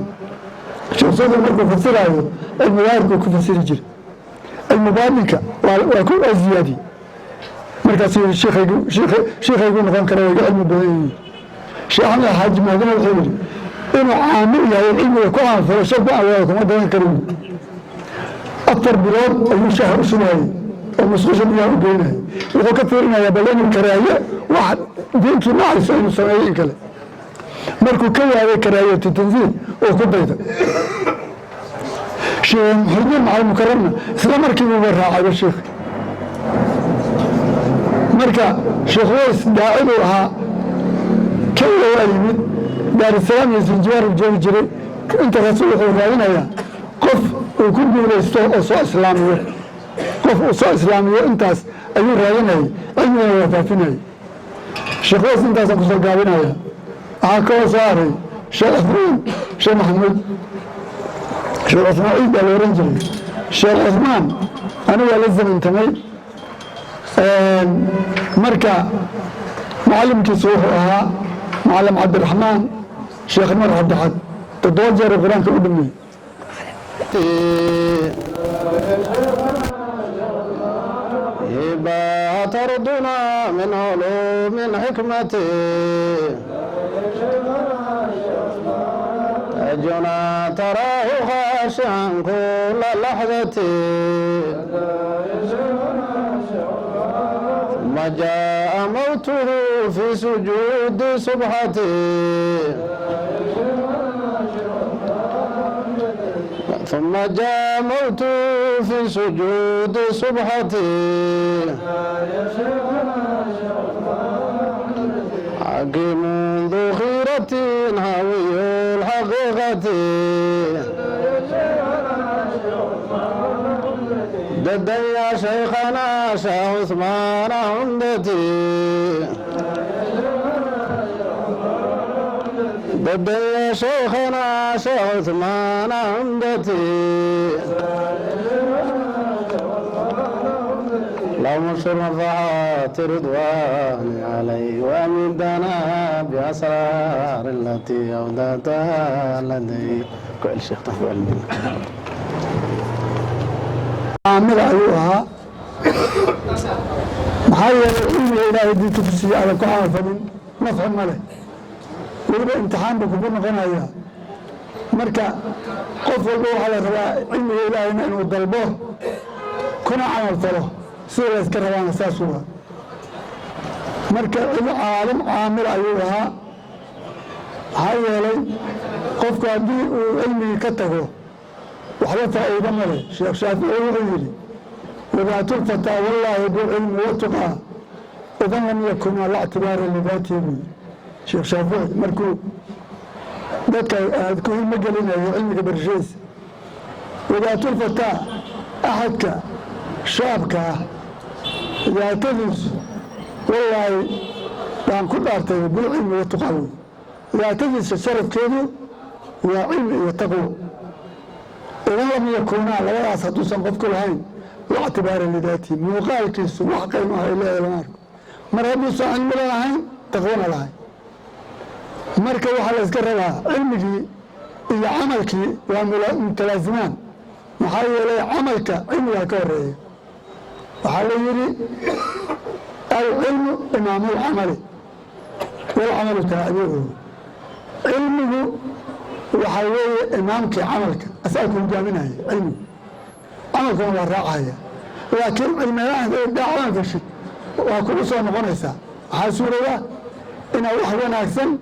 C: شوف صوت المركب فسره المبادئ كيف فسر جري المبادئ وكل الزيادة مركز الشيخ يقول نقول كلام علم بدني شيخ أحمد حاج مهدنا الخير إنه عامل يعني العلم يكون فلسفة أولكم ما بدنا كريم أكثر بلاد المشاهر سنوي المسؤول بيها بينه wuxuu ka fiirinayaa bal inuu karaayo wax diintu nacayso inuu sameeyo in kale markuu ka waayay karaayatu tanziih oo ku dayda sheekh muxudiin macal mukarramna isla markiiba uga raacayba sheekh marka sheekh ways daacidu ahaa kenya waa yimid daarusalaam iyo sinjibaar uu joogi jiray inta rasuul wuxuu raadinayaa qof uu ku guulaysto oo soo islaamiyo qof uu soo islaamiyo intaas ayuu raadinayay cilmigana waa faafinayay sheekh ways intaasa kusoo gaabinaya waxaa kaloo soo haray sheekh cusmaan sheekh maxamuud sheekh cusmaan ciid baa la oran jiray sheekh cusmaan anigaa la zamantamay marka macallimkiisu wuxuu ahaa macallim cabdiraxmaan sheekh nur cabdixad 7 jeer qur-aanka u dhameeyey
A: ترضنا من علوم حكمته تاجنا تراه خاشعا كل لحظة ثم جاء موته في سجود سبحته ثم جاء موته في سجود سبحته حكيم ذو خيرة هاوي الحقيقة دد يا شيخنا شيخ عثمان عمدتي دد يا شيخنا شيخ عثمان عمدتي اللهم انصر نفحات رضواني عليه وامدنا باسرار التي اودعتها لدي كل شيخ تقبل منك
C: عامل أيها محايا إلى إلهي دي تفسي على كعام فمن نفع ملك ويبقى امتحان بكبرنا غنايا مركا قف والبوح على رواء علمي إلهي نحن الضلبوه كنا عمل فله سورة يذكر روانا ساسوها مركا عالم عامل أيها هاي لي قفك عندي علمي كتبه وحدثها أيضا ملي شيخ شافعي وغيري وذات الفتى والله بالعلم والتقى إذا لم يكن على اعتبار لذاته شيخ شافعي مركو ذاك كل مجلنا علمك برجيز وذات الفتى أحدك شابك إذا تدرس والله بان كل أرتبه بالعلم والتقى إذا تدرس الشرف كيدو وعلم والتقوى إذا لم يكونا لا يصدوسا قف كل هين واعتبار لذاته موقال كيسو وحقا ما إلا إلى مرهبوسا عن ملا هين تقونا لهين مركا وحال أذكر لها علمك إذا عملك ومتلازمان محايا إلي عملك علمك كوريه وحال يري العلم إمام العمل والعمل تأديره علمه وحوي إمامك عملك أسألكم جامعنا علمي عملكم الله راعي لكن الملاحظ دعوان في الشيء وكل صور نغنيسا حاسورة إن وحوانا أكسن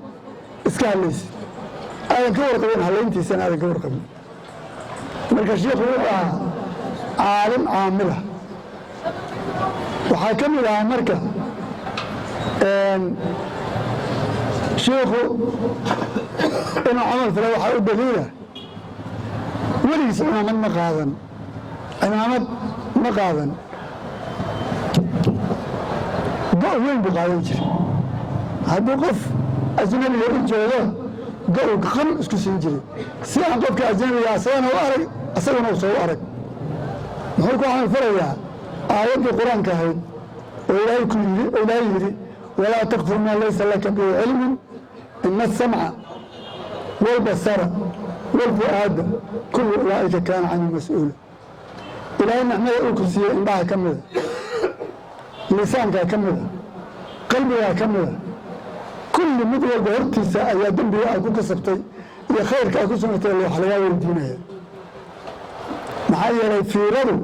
C: إسكال ليس أنا كور قبين هلا أنتي سنة هذا كور قبين ملك الشيخ هو عالم عامله وحاكم لها مركة شيخه إنه عمل في الوحى الدليلة وليس إماما مقاضا إماما مقاضا قال وين بقى يجري هذا قف أجنبي يرجع قال خم اسكو سيجري سيان قفك أجنبي يا سيان وأرق أسوأ نفسه وأرق نقولك عن فريا آيات القرآن كهيد ولا يري ولا تقف ما ليس لك به علم إن السمع والبصر والفؤاد كل أولئك كان عنه مسؤولا إلى أن نحن الكرسي إنها كملة لسانك كملة قلبك كملة كل مدوى بهرتيسا أيا دنبي أكو كسبتي يا خيرك أكو سمتي اللي حلوة والدينية محايا لي في رضو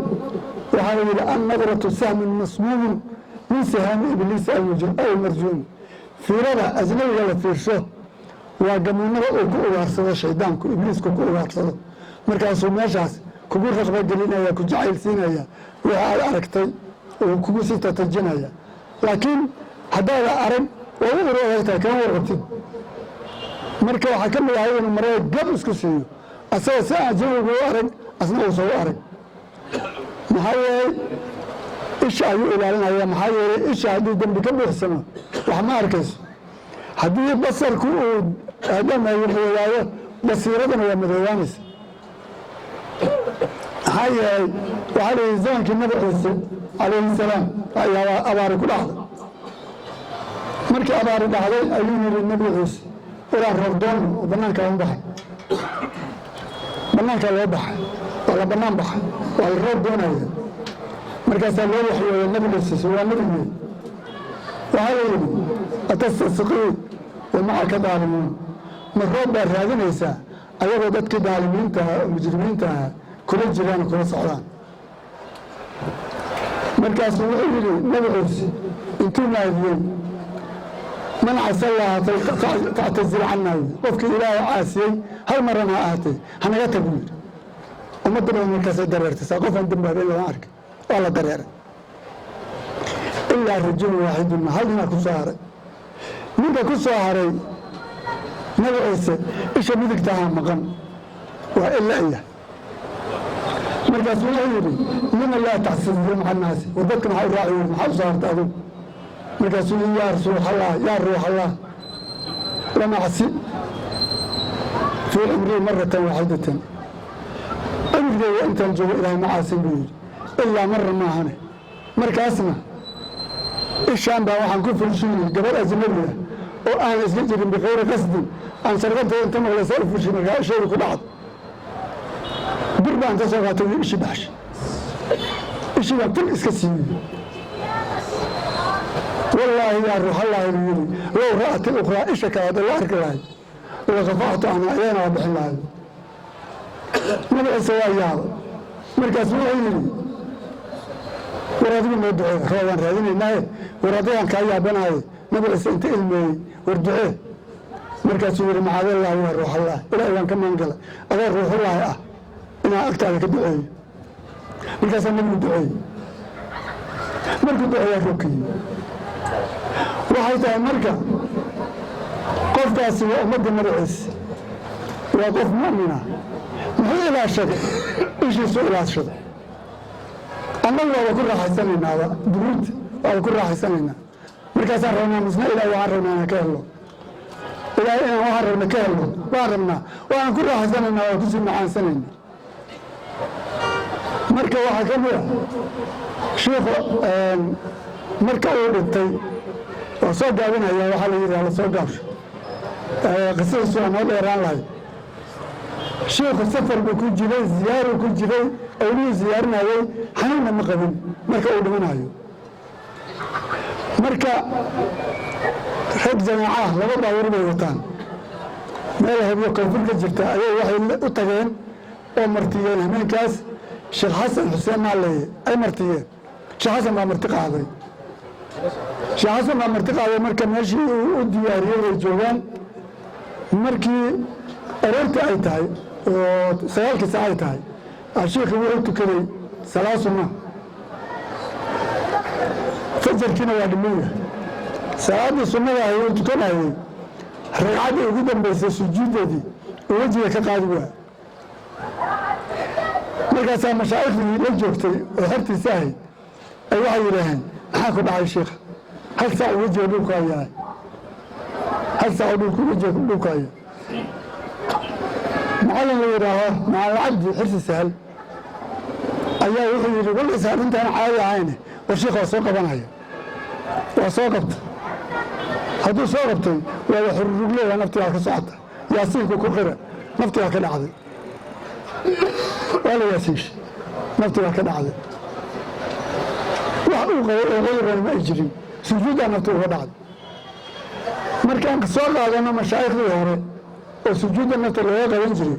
C: وحايا لأن نظرة سهم مسموم من سهام إبليس المرجوم في رضا أجنبي ولا في الشهر وقمونا وارصد الشيطان إبليس وارصد مركز ماشاس كبر رغبة قلنا يا كجعيل سينا يا وعلى أركتي وكبر ستة تجنا لكن هذا أرم وأروح كان ورقتي مركز حكم لي هاي المرة قبل سكسيو أساسا أجنبي وارم أصلا وصو أرم محاول إيش أيو إلى لنا محاول إيش هذا دم بكبر السماء وحما أركز هذه بصر كود هذا ما يبغى بصيرتنا يا مدوانس هاي وعلى زمان كنا بحث عليه السلام يا أبارك الله مرك أبارك الله أيون النبي عيسى ولا رمضان وبنان كان بحر بنان كان بحر ولا بنان بحر ولا رمضان هذا مركز الله وحي النبي عيسى هو النبي وهذا أتستسقي ومعك ظالمون من رب هذا ليس أيضا ضدك ظالمين مجرمين كل الجيران كل الصعدان مركز وحي النبي عيسى انتم نايفين من عسى الله تعتذر عنا وفك إله عاسي هل مرنا آتي هنا يتبوير ومدنا من كاس الدرير تساقف عند بابين وعارك والله درير إلا الرجل واحد ما هل هنا كساري من كساري نبي عيسى إيش بدك تعمل مقام وإلا إياه مركز وحيدي من الله تعتذر مع الناس وذكر حول راعي ومحافظة تعذب مركز يا رسول الله يا روح الله لما عسي في عمري مرة واحدة أمري وأنت الجو إلى معاصي بير إلا مرة ما هنا مركزنا الشام بقى وحن كل فرشين قبل أزمنة وأنا أسجل بغير قصد أن سرقت أنت مغلى سالف فرشين قال شيء كل عض بربان تسوقات إيش بحش إيش بقول إسكسي والله يا روح الله يقولي لو رأت الأخرى إيش كهذا الله كلاي وغفعت أنا أنا بحلال نبي سوايا مركز وعيني ورادين مدعي روان رادين الناي ورادين كايا بناي نبي أنت علمي وردعي مركز وعيني مع الله يا روح الله إلى أيام كمان قال أنا روح الله أنا أكتر كدعي مركز من دعي مركز دعي روكي waxay tahay marka qofkaasi waa ummadda magaciisa waa qof mu'mina muxuu ilaashaday ishiisu ilaashaday annagu waaba ku raaxaysanaynaa duruud waaba ku raaxaysanaynaa markaasaan rabnaa misna ilaahay waxaan rabnaa inaan ka helno ilaahay inaan waxaan rabna ka helno waan rabnaa waan ku raaxaysanaynaa waa kusii macaansanaynaa marka waxaa ka mid ah sheekhu marka uu dhintay وصار جابنا يا وحلا يري على صار جابش قصة سوى ما ديران لاي شيخ السفر بكون جري زيارة بكون جري أولي زيارنا هاي حنونا مقبل مركا أولمنا هاي مركا حب جماعة لبضع وربي وطان ما لهم يقول في الجرتاء أي واحد أتغين أو مرتين همين كاس شيخ حسن حسين معلي أي مرتين شيخ حسن ما مرتقى هذي شيخ حسن ما مرتقى مركا ماشي ودياريه الجوان مركي أرنت أي تاي وسيالك ساعي تاي الشيخ وقلت كري سلاسنا فجر كنا وادمية سعادة السنة هي وقلت كنا هي رعادة جدا بس سجودة دي ووجهي كقادوة مركا سا مشايخ لجوكتي وحرتي ساهي أي واحد يرهن حاكو بعد الشيخ هل ساعة وجه دوكا ياي هل ساعة وجه دوكا ياي معلم يراها مع العبد حرس سهل أيها يقول والله سهل أنت أنا عالي عيني والشيخ وصوقة بنايا وصوقت هدو صوقتي وهو حرق لي نفتي على كسعته ياسين كوكوخرة نفتي على كالعادي ولا ياسيش نفتي على كالعادي وغير ما يجري سجودا نفتي على كالعادي مركان كسوق هذا أنا مشايخ لي هوري وسجود النفط الرواقة ينجري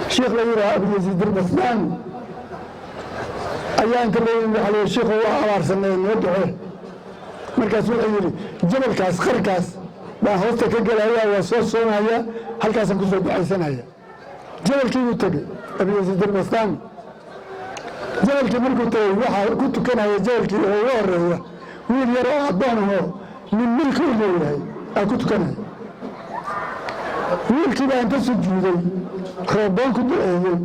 C: شيخ ليرى أبي يزيد البسلان ayaa inta loo sheekhu waa abaarsanay noo ducee markaas wuxuu yidhi jabalkaas qarkaas baan hoosta ka gelaya waa soo soomaya halkaasaan ku soo ducaysanaya jabalkii uu tegey Abu Yaziid al-Bastami jabalkii markuu tegey waxaa ku tukanaya jabalkii oo ugu horeeya wiil yar oo addoon ahoo min milki u leeyahay aa ku tukanaya wiilkii baa inta sujuuday rooboon ku duceeyey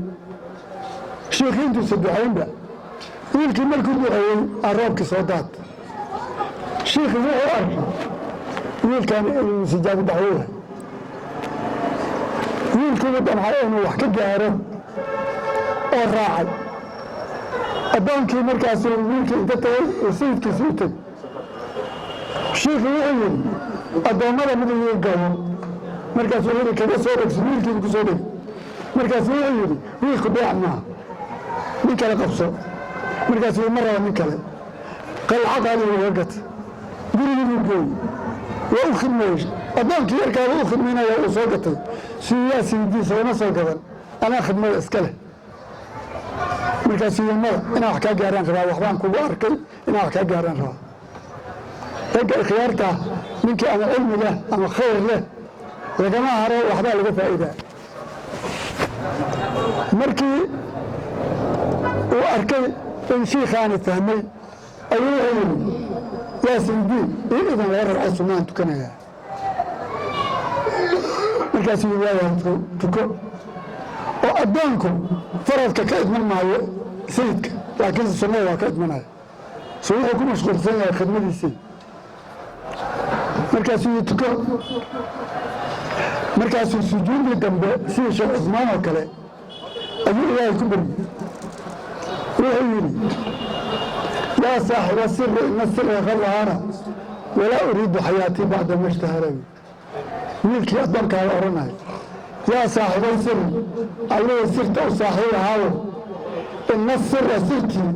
C: sheekhii intuusa ducaynba wiilkii markuu duceeyey aa roobkii soo daad sheekhii wuxuu arkay wiilkan inuu sijaabo dacwo yahay wiilkiibu damcay inuu wax ka gaaro oo raacay addoonkii markaasuu wiilkii inta tagay oo sayidkiisi u teg sheekhii wuxuu yidhi addoommada mid ii gabo markaasuu yidhi kaga soo dhegso wiilkiibu ku soo dheg markaasuu wuxuu yidhi wiilku dheec maaha nin kale qabso markaasuu ma raba nin kale qalca qaaliga uga gata gurigii buu gooy waa u khidmeeyey addoonkii yarkaaba u khidmaynaya uu soo gatay siyaa siidiisa lama soo gadan anaa khidmada iska leh markaas yimada inaan wax kaa gaaraan rabaa waxbaan kugu arkay inaan wax kaa gaaraan rabaa ragga ikhyaarta ninkii ama cilmi leh ama khayr leh lagama haro waxbaa laga faa'iidaa markii uu arkay in shiikhaani fahmay ayuu wuxuu yidhi yaa sayidii ii idan laga ragco sunnaan tukanayaa markaasuu yidhi waayaa tuko oo addoonku faradka ka idman maayo sayidka laakiinse sunnada waa ka idmanaya so wuxuu ku mashquulsan yahay khidmadiisii markaasuu yidhi tuko markaasuu sujuudii dambe sidii sheekh cusmaan oo kale ayuu ilaahay ku baryey wuxuu yidhi yaa saaxiba siri ina sira qad dahara walaa uriidu xayaatii bacda ma ishtahara wiilkii addoonkaaga odhanaya yaa saaxibay siri allihii sirta u saaxiib ahaayo ina sira sirtii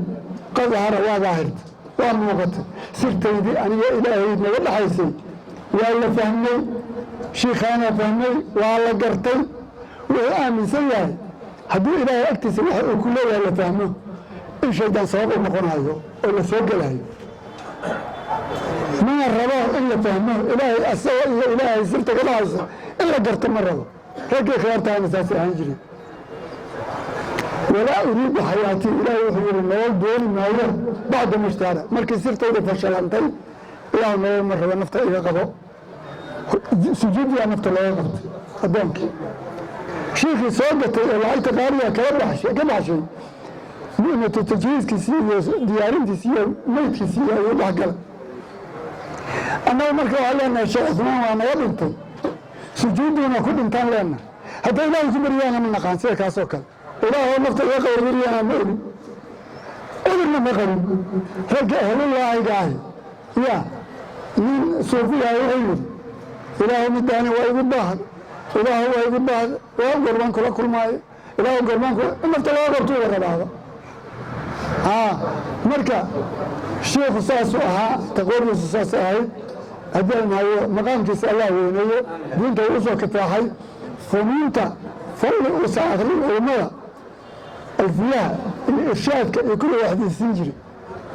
C: qad dahara waa daahirta waa muuqatay sirtaydii aniga ilaahay naga dhaxaysay waa la fahmay shiikhaana fahmay waa la gartay wuxuu aaminsan yahay hadduu ilaahay agtiisa waxa uu ku leeyahay la fahmo in shaydaan sabab u noqonayo oo la soo gelayo mana rabo in la fahmo ilaahay asaga iyo ilaahay sirta ka dhahaysa in la garto ma rabo raggii khiyaartaana saasay ahaan jireen walaa uriidu xayaatii ilaahay wuxuu yidhi nolol dooni maayo bacda mushtaara markii sirtayda fashilantay ilaahu nolol ma rabo nafta iga qabo sujuudiyaa nafta looga qabtay addoonkii shiikhii soo gatay oo lacagta qaaliga ka baxshay mu'natu tajhiiskiisii iyo diyaarintiisii iyo meydkiisii ayuu dhexgala annaga marka waxaan leenahay sheekh cusmaan waa naga dhintay sujuudiina ku dhintaan leenahay hadday ilaahay ku baryaana ma naqaan sida kaasoo kale ilaahoo nafta iga qabo baryaana ma ogin ogirna ma qabin ragga ahlullaahiga ahi ya nin suufiyaha wuxuu yidhi ilaahu midaani waa igu baahad ilaahu waa igu baahad waa gorbaan kula kulmaayo ilaahu gorbaan kula nafta laga qabto uga rabaado marka sheekhu saasuu ahaa taqoordiisu saas ahayd haddii ay nahayo maqaamkiisa allah weyneeyo diinta uu usoo kitaaxay funuunta fadli uusa akrin culummada alfiyaha iyo irshaadka iyo kulli waa xadiisin jiri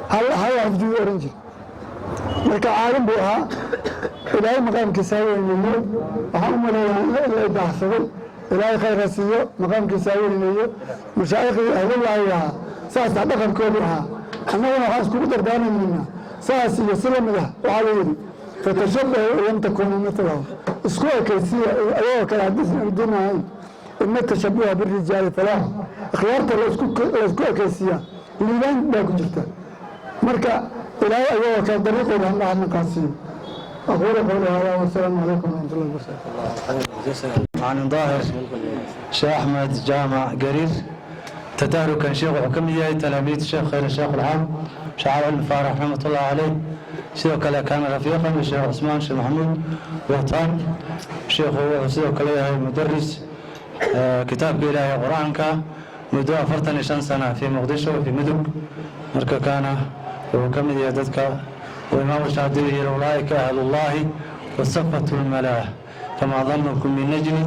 C: hala xafdiyu oran jiri marka caalim buu ahaa ilaahay maqaamkiisa ha weyneeyo waxaan u maleeyaa in la idaahsaday ilaahay khayra siiyo maqaamkiisa ha weyneeyo mashaayikhii ahlullaahi ahaa saasaa dhaqankoodu ahaa annaguna waxaan iskugu dardaarmaynaa saas iyo si lamid ah waxaa la yidhi fatashabahu in lam takunuu milahu isku ekaysiya ayagoo kale haddiisan arduun ahayn ina tashabuha birijaali falaax ikhyaarta laysku ekaysiiyaa liibaan baa ku jirta marka ilaahay ayagoo kale dariiqooda halla hadna qaasiyo aquulu qawli hada wasalaamu calaykum waraxmat ullahi wabarakatu
A: عن ظاهر شيخ أحمد جامع قرير تداركا شيخ وحكم ياي تلاميذ الشيخ خير الشيخ العام شعار الفارح رحمة الله عليه سيدو كلا كان رفيقا الشيخ عثمان الشيخ محمود وطان شيخ هو سيدو كلا مدرس كتاب إلهي قرآنك مدة فرطن 5 سنة في مقدشة وفي مدب مركا كان وحكم يددك وإمام الشافعي أولئك أهل الله وصفة الملاه فما ظنكم من نجم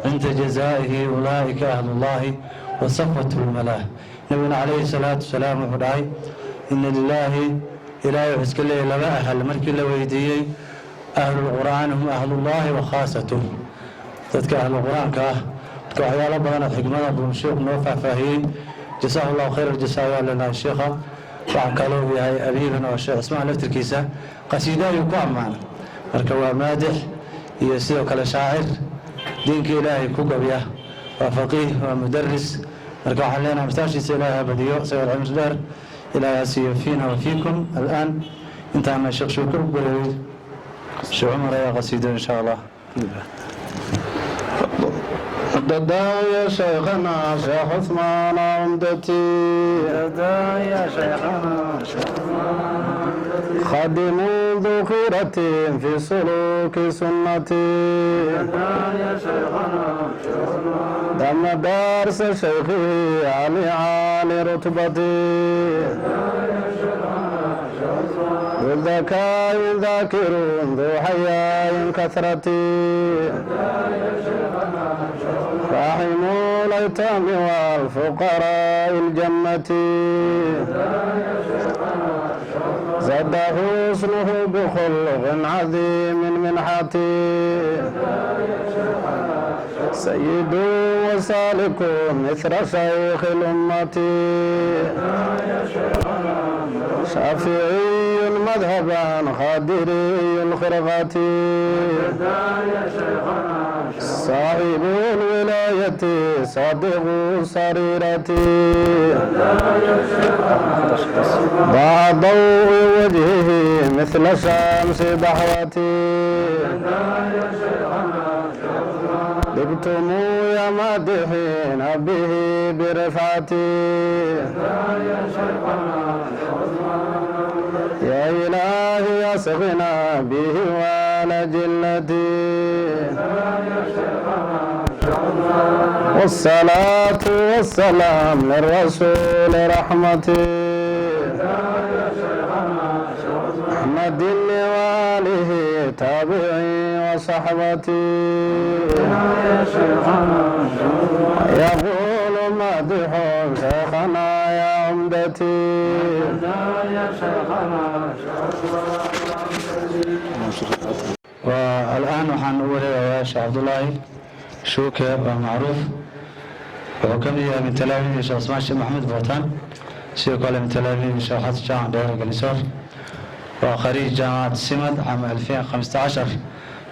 A: عند جزائه أولئك أهل الله وصفة الملاه نبينا عليه الصلاة والسلام وحداي إن لله إلهي وحسك الله لما أهل مركي لويديي أهل القرآن هم أهل الله وخاصته تذكر أهل القرآن كوحيالا بدنا حكمة بن الشيخ نوفع فهي جزاه الله خير الجزاء لنا الشيخ وعكالو بهاي أبينا والشيخ اسمع لفتركيسة قصيدة يقوم معنا مركوا مادح يسير كلا شاعر دينك إلهي كوكبيا وفقيه ومدرس مركوا حلينا مستاشي سيلاها بديو سير العمر إلهي سير فينا وفيكم الآن انتهى الشيخ شكر قولي شو عمر يا قصيدة إن شاء الله
B: يا شيخنا شيخ عثمان عمدتي
A: يا شيخنا
B: خادم ذخيرة في سلوك سنتي
A: يا شيخنا
B: دم دارس شيخي علي رتبتي بالذكاء ذاكر ذو حياء كثرتي راحم الأيتام والفقراء الجنة زاد حسنه بخلق عظيم منحتي سيد وسالك مثل شيخ الأمة شافعي مذهبا خادري الخرقة صاحب الولاية صادق السريرة ضاع ضوء وجهه مثل شمس ضحوتي دبتم يا مادحين به برفعتي يا إلهي أسغنا به وعلى جلتي والصلاة والسلام للرسول رحمتي أحمد وآله تابعي وصحبتي يقول مدح شيخنا يا عمدتي
A: والآن وحن أقول يا شيخ عبد الله شوكة ومعروف وكمية من تلاميذ الشيخ اسماعيل الشيخ محمد بوطان شيخ من تلاميذ الشيخ حسن جامع دار القنيسور وخريج جامعة السمد عام 2015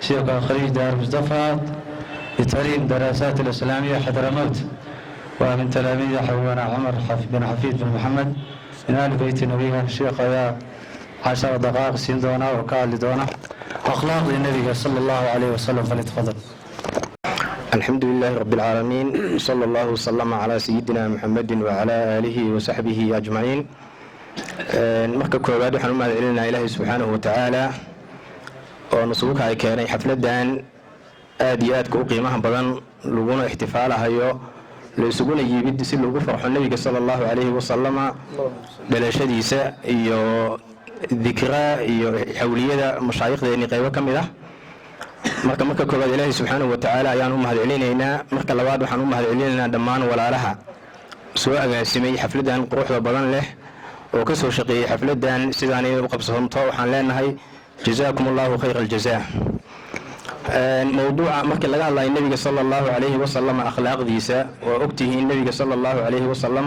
A: شيخ خريج دار مصطفى لتعليم دراسات الإسلامية حضرموت ومن تلاميذ حوانا عمر بن حفيد بن محمد من آل بيت النبي الشيخ يا 10 دقائق سين دونا وكال دونا أخلاق للنبي صلى الله عليه وسلم فليتفضل.
D: الحمد لله رب العالمين صلى الله وسلم على سيدنا محمد وعلى آله وصحبه أجمعين. marka koowaad waxaan u mahadcelinaynaa ilaahay subxaanahu watacaala oo nasuuka ay keenay xafladan aad iyo aadka u qiimaha badan laguna ixtifaalahayo la isuguna yimid si loogu farxo nabiga sallallahu alayhi wa sallama dhalashadiisa iyo dikra iyo xawliyada mashaayikhdeeni qaybo kamid ah. marka koowaad ilaahay subxaanahu watacaala ayaan u mahadcelinaynaa. marka labaad waxaan u mahadcelinaynaa dhammaan walaalaha soo agaasimay xafladan quruxda badan leh oo ka soo shaqeeyay xafladan sidaan ay u qabsanto. waxaan leenahay jazaakumullahu khayral jazaa. mawduuca marka laga hadlayo nabiga sallallahu alayhi wa sallam akhlaaqdiisa waa ogtihiin nabiga sallallahu alayhi wa sallam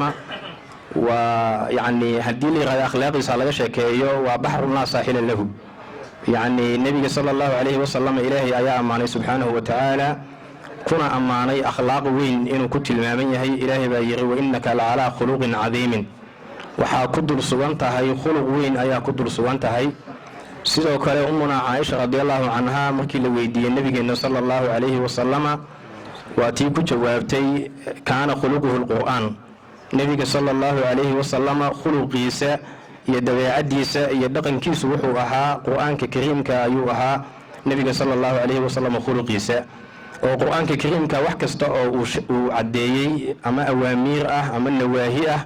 D: waa yani hadii la yiraahdo akhlaaqdiisa laga sheekeeyo waa bahrun la saaxila lahu. yani nabiga sallallahu alayhi wa sallam ilaahay ayaa amaanay subhanahu wa ta'ala kuna amaanay akhlaaq weyn inuu ku tilmaaman yahay. ilaahay baa yiri wa innaka la ala khuluqin azimin, waxaa ku dul sugan tahay khuluq weyn ayaa ku dul sugan tahay. sidoo kale ummuna Aisha radhiyallahu anha markii la weydiiyay nabigeena sallallahu alayhi wa sallama waa tii ku jawaabtay kaana khuluquhu alquran. nabiga sallallahu alayhi wa sallama khuluqiisa iyo dabeecadiisa iyo dhaqankiisu wuxuu ahaa quraanka kariimka ayuu ahaa nabiga sallallahu alayhi wa sallama khuluqiisa. oo quraanka kariimka wax kasta oo uu cadeeyay ama awaamiir ah ama nawaahi ah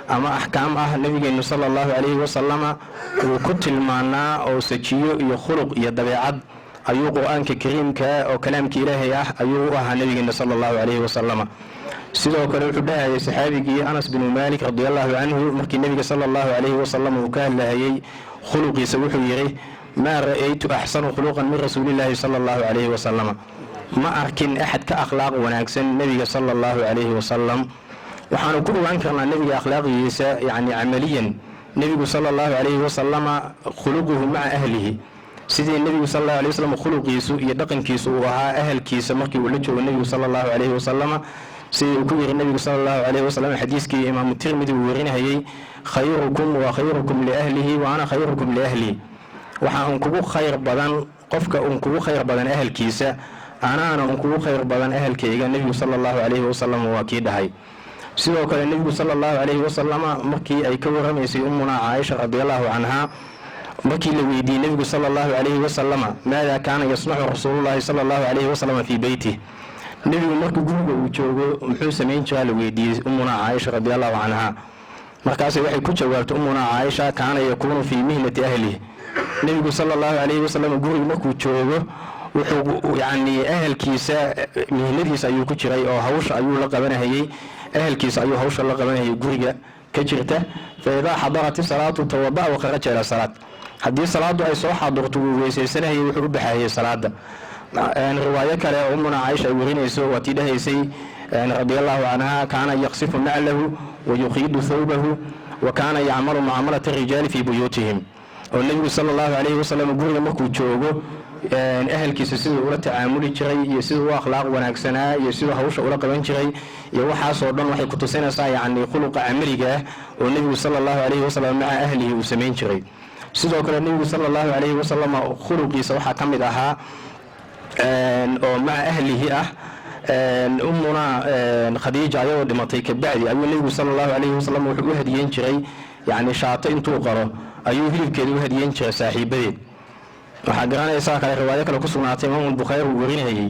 D: ama ahkaam ah nabigeena sallallahu alayhi wa sallama uu ku tilmaanaa oo sajiyo iyo khuluq iyo dabeecad ayuu qur-aanka kariimka oo kalaamka ilaahay ah ayuu u ahaa nabigeena sallallahu alayhi wasallam sidoo kale wuxuu dhahayay saxaabigii Anas bin Malik radiyallahu anhu markii nabiga sallallahu alayhi wasallam uu ka hadlayay khuluqiisa wuxuu yiri ma ra'aytu ahsanu khuluqan min rasuulillahi sallallahu alayhi wasallam ma arkin ahad ka akhlaaq wanaagsan nabiga sallallahu alayhi wasallam waxaanu ku dhawaan karnaa nabiga akhlaaqiisa yani amaliyan nabiga sallallahu alayhi wasallam khuluquhu ma'a ahlihi sidii nabiga sallallahu alayhi wasallam khuluqiisu iyo dhaqankiisu uu ahaa ahalkiisa markii uu la joogo nabiga sallallahu alayhi wasallam sidii uu ku yiri nabiga sallallahu alayhi wasallam xadiiskii imaam Tirmidhi uu warinayay khayrukum wa khayrukum li ahlihi wa ana khayrukum li ahli waxa uu kugu khayr badan qofka uu kugu khayr badan ahalkiisa ana uu kugu khayr badan ahalkayga nabiga sallallahu alayhi wasallam waa kii dhahay sidoo kale nabiga sallallahu alayhi wasallam markii ay ka waramaysay ummuna Aisha radiyallahu anha markii la weydiiyay nabiga sallallahu alayhi wasallam maada kaana yasnahu rasuulullaahi sallallahu alayhi wasallam fi baytihi nabiga markuu guriga uu joogo muxuu sameyn jiray la weydiiyay ummuna Aisha radiyallahu anha markaas waxay ku jawaabtay ummuna Aisha kaana yakunu fi mihnati ahlihi nabiga sallallahu alayhi wasallam guriga markuu joogo wuxuu yani ahalkiisa mihnadiisa ayuu ku jiray oo hawsha ayuu la qabanayay ahalkiisa ayuu hawsha la qabanayay guriga ka jirta فإذا حضرت الصلاة توضأ وخرج إلى الصلاة haddii salaadu ay soo xaadirto uu weysaysanayay wuxuu u baxayay salaada riwaayad kale ummuna Aisha ay warinayso watii dhahaysay radiyallahu anha kaana yaqsifu na'lahu wa yuqidu thawbahu wa kaana ya'malu mu'amalata ar-rijali fi buyutihim oo nabiga sallallahu alayhi wasallam guriga markuu joogo ahalkiisa sidoo ula tacaamuli jiray iyo sidoo akhlaaq wanaagsanaa iyo sidoo hawsha ula qaban jiray iyo waxaas oo dhan waxay ku tusinaysaa yani khuluqa amaliga oo nabiga sallallahu alayhi wasallam ma'a ahlihi uu sameyn jiray sidoo kale nabiga sallallahu alayhi wasallam khuluqiisa waxa kamid ahaa oo ma'a ahlihi ah ummuna Khadija ayuu dhimatay ka bacdi ayuu nabiga sallallahu alayhi wasallam wuxuu u hadiyeen jiray yani shaato intuu qaro ayuu hilibkeeda u hadiyeen jiray saaxiibadeed waxa garanaysaa kale riwaayad kale ku sugnaatay Imam Bukhari uu warinayay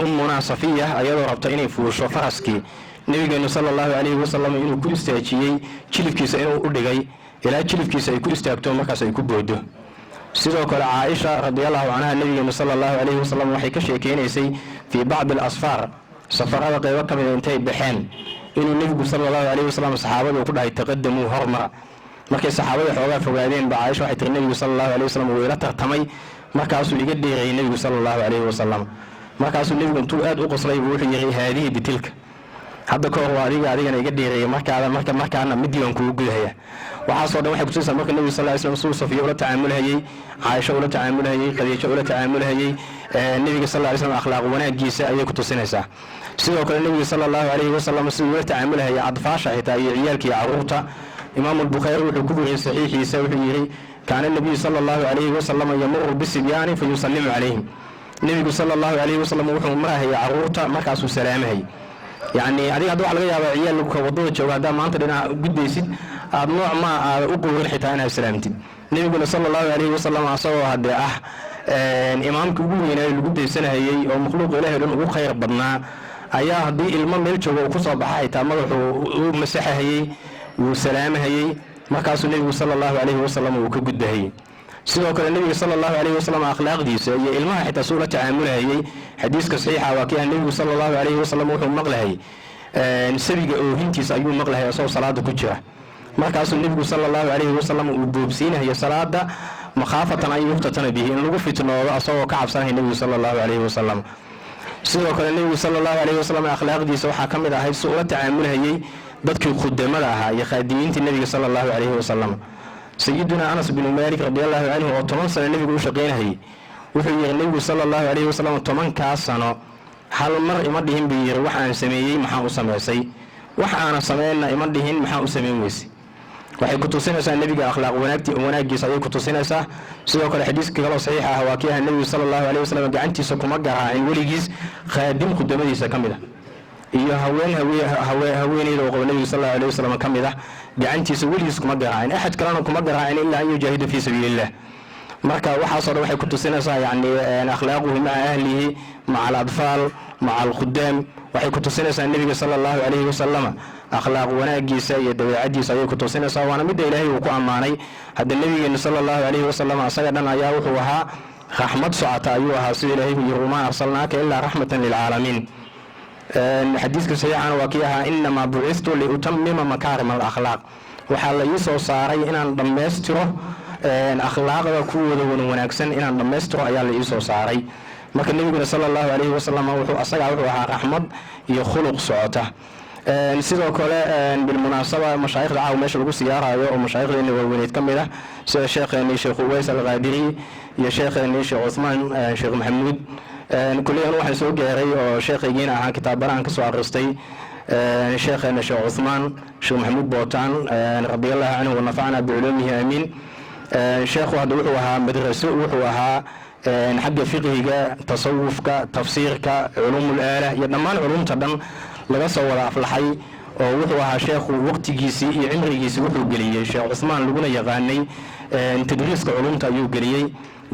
D: ummuna Safiya ayadoo rabta inay fuusho faraskii nabiga sallallahu alayhi wasallam inuu ku istaajiyay jilibkiisa inuu u dhigay ilaa jilibkiisa ay ku istaagto markaas ay ku boodo sidoo kale Aisha radiyallahu anha nabiga sallallahu alayhi wasallam waxay ka sheekeynaysay fi ba'd al-asfar safarada qaybo kamid intay baxeen inuu nabiga sallallahu alayhi wasallam saxaabada ku dhahay taqaddamu hormar markay saxaabada xoogaa fogaadeen ba Aisha waxay tiri nabiga sallallahu alayhi wasallam uu ila tartamay markaasuu iga dheeray nabiga sallallahu alayhi wasallam markaasuu nabiga intuu aad u qoslay wuxuu yiri haadihi bitilka hadda ka hor adigana iga dheeray markaana midiyaan ku gudahaya waxa soo dhan waxay ku tusaysaa marka nabiga sallallahu alayhi wasallam Safiya ula tacaamulhayay Aisha ula tacaamulhayay Khadija ula tacaamulhayay nabiga sallallahu alayhi wasallam akhlaaq wanaagiisa ayay ku tusinaysaa sidoo kale nabiga sallallahu alayhi wasallam sidoo ula tacaamulhayay adfaasha xitaa iyo ciyaalkii caruurta Imam al-Bukhari wuxuu ku wariyay saxiixiisa wuxuu yiri kaana nabiga sallallahu alayhi wasallam yamuru bisibyani fa yusallimu alayhim nabiga sallallahu alayhi wasallam wuxuu marahayay caruurta markaas uu salaamahay يعني adiga hadda wax laga yaabo ciyaalku wadada jooga hadda maanta dhinaca gudaysid aad nooc ma aad u qowrin xitaa inaad salaamtid nabiga sallallahu alayhi wasallam asoo hadda imaamka ugu weynaa lagu daysanayay oo makhluuq ilaahay dhan ugu khayr badnaa ayaa hadii ilmo meel jooga uu ku soo baxay xitaa madaxu uu masaxayay uu salaamahayay markaas nabiga sallallahu alayhi wasallam uu ka gudbahayay sidoo kale nabiga sallallahu alayhi wasallam akhlaaqdiisa iyo ilmaha xitaa soo la tacaamulahayay xadiiska saxiixa waa kii nabiga sallallahu alayhi wasallam wuxuu maqlahay sabiga oo hintiisa ayuu maqlahay asoo salaada ku jira markaas nabiga sallallahu alayhi wasallam uu boobsiinayo salaada makhaafatan ay yuftatan bihi in lagu fitnoodo asoo ka cabsanahay nabiga sallallahu alayhi wasallam sidoo kale nabiga sallallahu alayhi wasallam akhlaaqdiisa waxa kamid ahay soo la tacaamulahayay dadkii khudamada ahaa iyo khaadimiinta nabiga sallallahu alayhi wasallam سيدنا أنس بن مالك رضي الله عنه وطمان سنة النبي وشقينه وفي النبي صلى الله عليه وسلم طمان كاسنا حال المرء مدهن بير وحان سميي محاو سميسي وحان سمينا مدهن محاو سميويسي waxay ku tusinaysaa nabiga akhlaaq wanaaggiisa ayay ku tusinaysaa sidoo kale xadiiska kale saxiix ah waa kii nabiga sallallahu alayhi wasallam gacantiisa kuma garaacin waligiis khaadim khudamadiisa kamid ah iyo haweeneyda oo nabiga sallallahu alayhi wasallam kamid ah gacantiisa waligiis kuma garaacin ahad kalena kuma garaacin ilaa inuu jaahido fi sabilillah marka waxa soo waxay ku tusinaysaa yani akhlaaquhu ma'a ahlihi ma'a al-adfal ma'a al-khuddam waxay ku tusinaysaa nabiga sallallahu alayhi wasallam akhlaaq wanaagiisa iyo dabeecadiisa ayay ku tusinaysaa waana mid Ilaahay uu ku amaanay hadda nabiga sallallahu alayhi wasallam asaga dhan ayaa wuxuu ahaa raxmad socota ayuu ahaa sida ilaahay uu yiri ma arsalnaaka ilaa raxmatan lilcaalamiin xadiiska saxiixana waa kii ahaa inamaa bucistu liutammima makaarim alakhlaaq waxaa la ii soo saaray inaan dhammaystiro akhlaaqda kuwooda wanaagsan inaan dhammaystiro ayaa la ii soo saaray marka nabiguna sala allahu calayhi wasalam wuxuu ahaa raxmad iyo khuluq socota sidoo kale bilmunaasaba mashaayikhda caawa meesha lagu siyaarayo oo mashaayikhdeena waaweyneed ka mid ah sida sheekheennii sheekh uways alqaadiri iyo sheekheennii sheekh cuthmaan sheekh maxamuud kulliyan waxaan soo gaaray oo sheekhaygiina ahaa kitaabarahan ka soo akhristay sheekheena sheekh cuthmaan sheekh maxamuud bootaan radiallahu canhu wanafacna biculuumihi aamiin sheekhu hadda wuxuu ahaa madraso wuxuu ahaa xagga fiqhiga tasawufka tafsiirka culuumul aala iyo dhammaan culumta dhan laga soo wada aflaxay oo wuxuu ahaa sheekhu waqtigiisii iyo cimrigiisii wuxuu geliyey sheekh cuthmaan laguna yaqaanay tadriiska culumta ayuu geliyey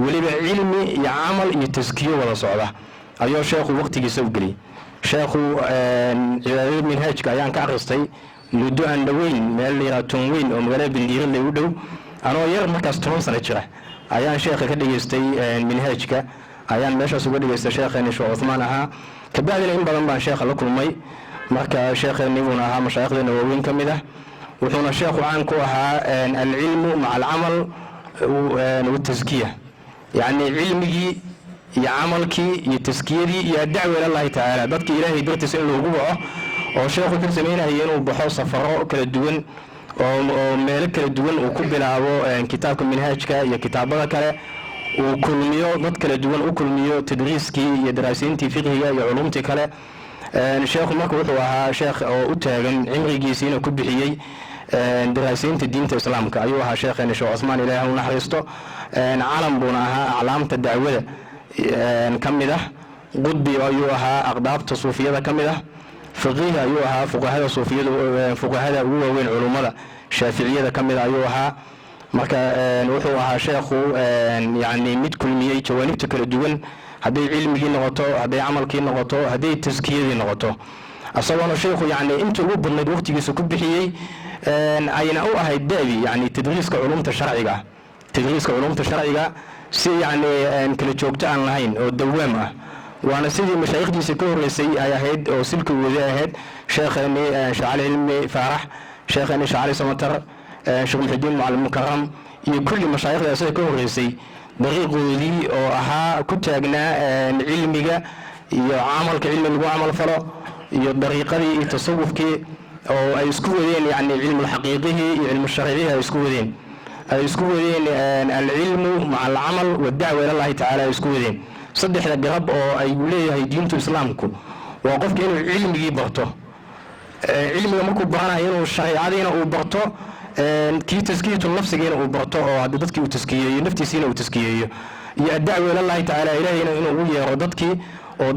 D: weliba cilmi iyo camal iyo taskiyo wada socda ayuu sheekhu waqtigiisa u geliyey sheekhu cibaadada minhaajka ayaan ka akhristay muddo aan dhoweyn meel layidhaha tunweyn oo magaalada bandiirale u dhow anoo yar markaas 10 sano jira ayaan sheekha ka dhageystay minhaajka ayaan meeshaas uga dhageystay sheekheeni sheekh cuthmaan ahaa kabacdina in badan baan sheekha la kulmay marka sheekheeni wuuna ahaa mashaayikhdeena waaweyn ka mid ah wuxuuna sheekhu caan ku ahaa alcilmu maca alcamal wataskiya yacni cilmigii iyo camalkii iyo taskiyadii iyo addacwa ilallahi tacaala dadka ilaahay dartiisa in loogu baxo oo sheekhu ka samaynaya inuu baxo safaro kala duwan oo meelo kala duwan uu ku bilaabo kitaabka minhaajka iyo kitaabada kale uu kulmiyo dad kala duwan u kulmiyo tadriiskii iyo daraasiintii fiqhiga iyo culumtii kale sheekhu marka wuxuu ahaa sheekh oo u taagan cimrigiisiina ku bixiyey daraasiinta diinta islaamka ayuu ahaa sheekheena sheekh cuthmaan ilaahay u naxariisto calam buuna ahaa aclaamta dacwada ka mid ah qudbi ayuu ahaa aqdaabta suufiyada ka mid ah فقيه أيها فقهاء صوفية فقهاء وين علماء شافعية كمل أيها مركا وحوها شيخ يعني مد كل مية جوانب تكل الدول هذي علم كي نغطو هذي عمل كي نغطو هذي تزكية نغطو أصلا الشيخ يعني أنت رب من وقت يسكب بحيي أين أو هاي الدابي يعني تدريس كعلوم الشرعية تدريس كعلوم الشرعية سي يعني كل جوكتا أونلاين أو دوامة وانا سيدي مشايخدي سكور لسي ايهد او سلك وذاهد شيخني شعالي علمي فرح شيخني شعالي سمتر شيخ محمد مع المكرم كل مشايخ سكور لسي دقيق ذي او اها كتاغنا علمي يا عمل كعلم لو عمل فلو يا طريقه التصوف كي او اي اسكوين يعني العلم الحقيقي علم الشرعي اسكوين العلم مع العمل والدعوه الى الله تعالى اسكوين saddexda garab oo ay leeyahay diinta islaamku waa qofka inuu cilmiga barto cilmiga markuu baranayo inuu shariicadiina uu barto kii taskiyatu nafsigiina uu barto oo hadda dadkii uu taskiyeeyo naftiisiina uu taskiyeeyo iyo dacwo ila Allah taala ilaahayna inuu u yeero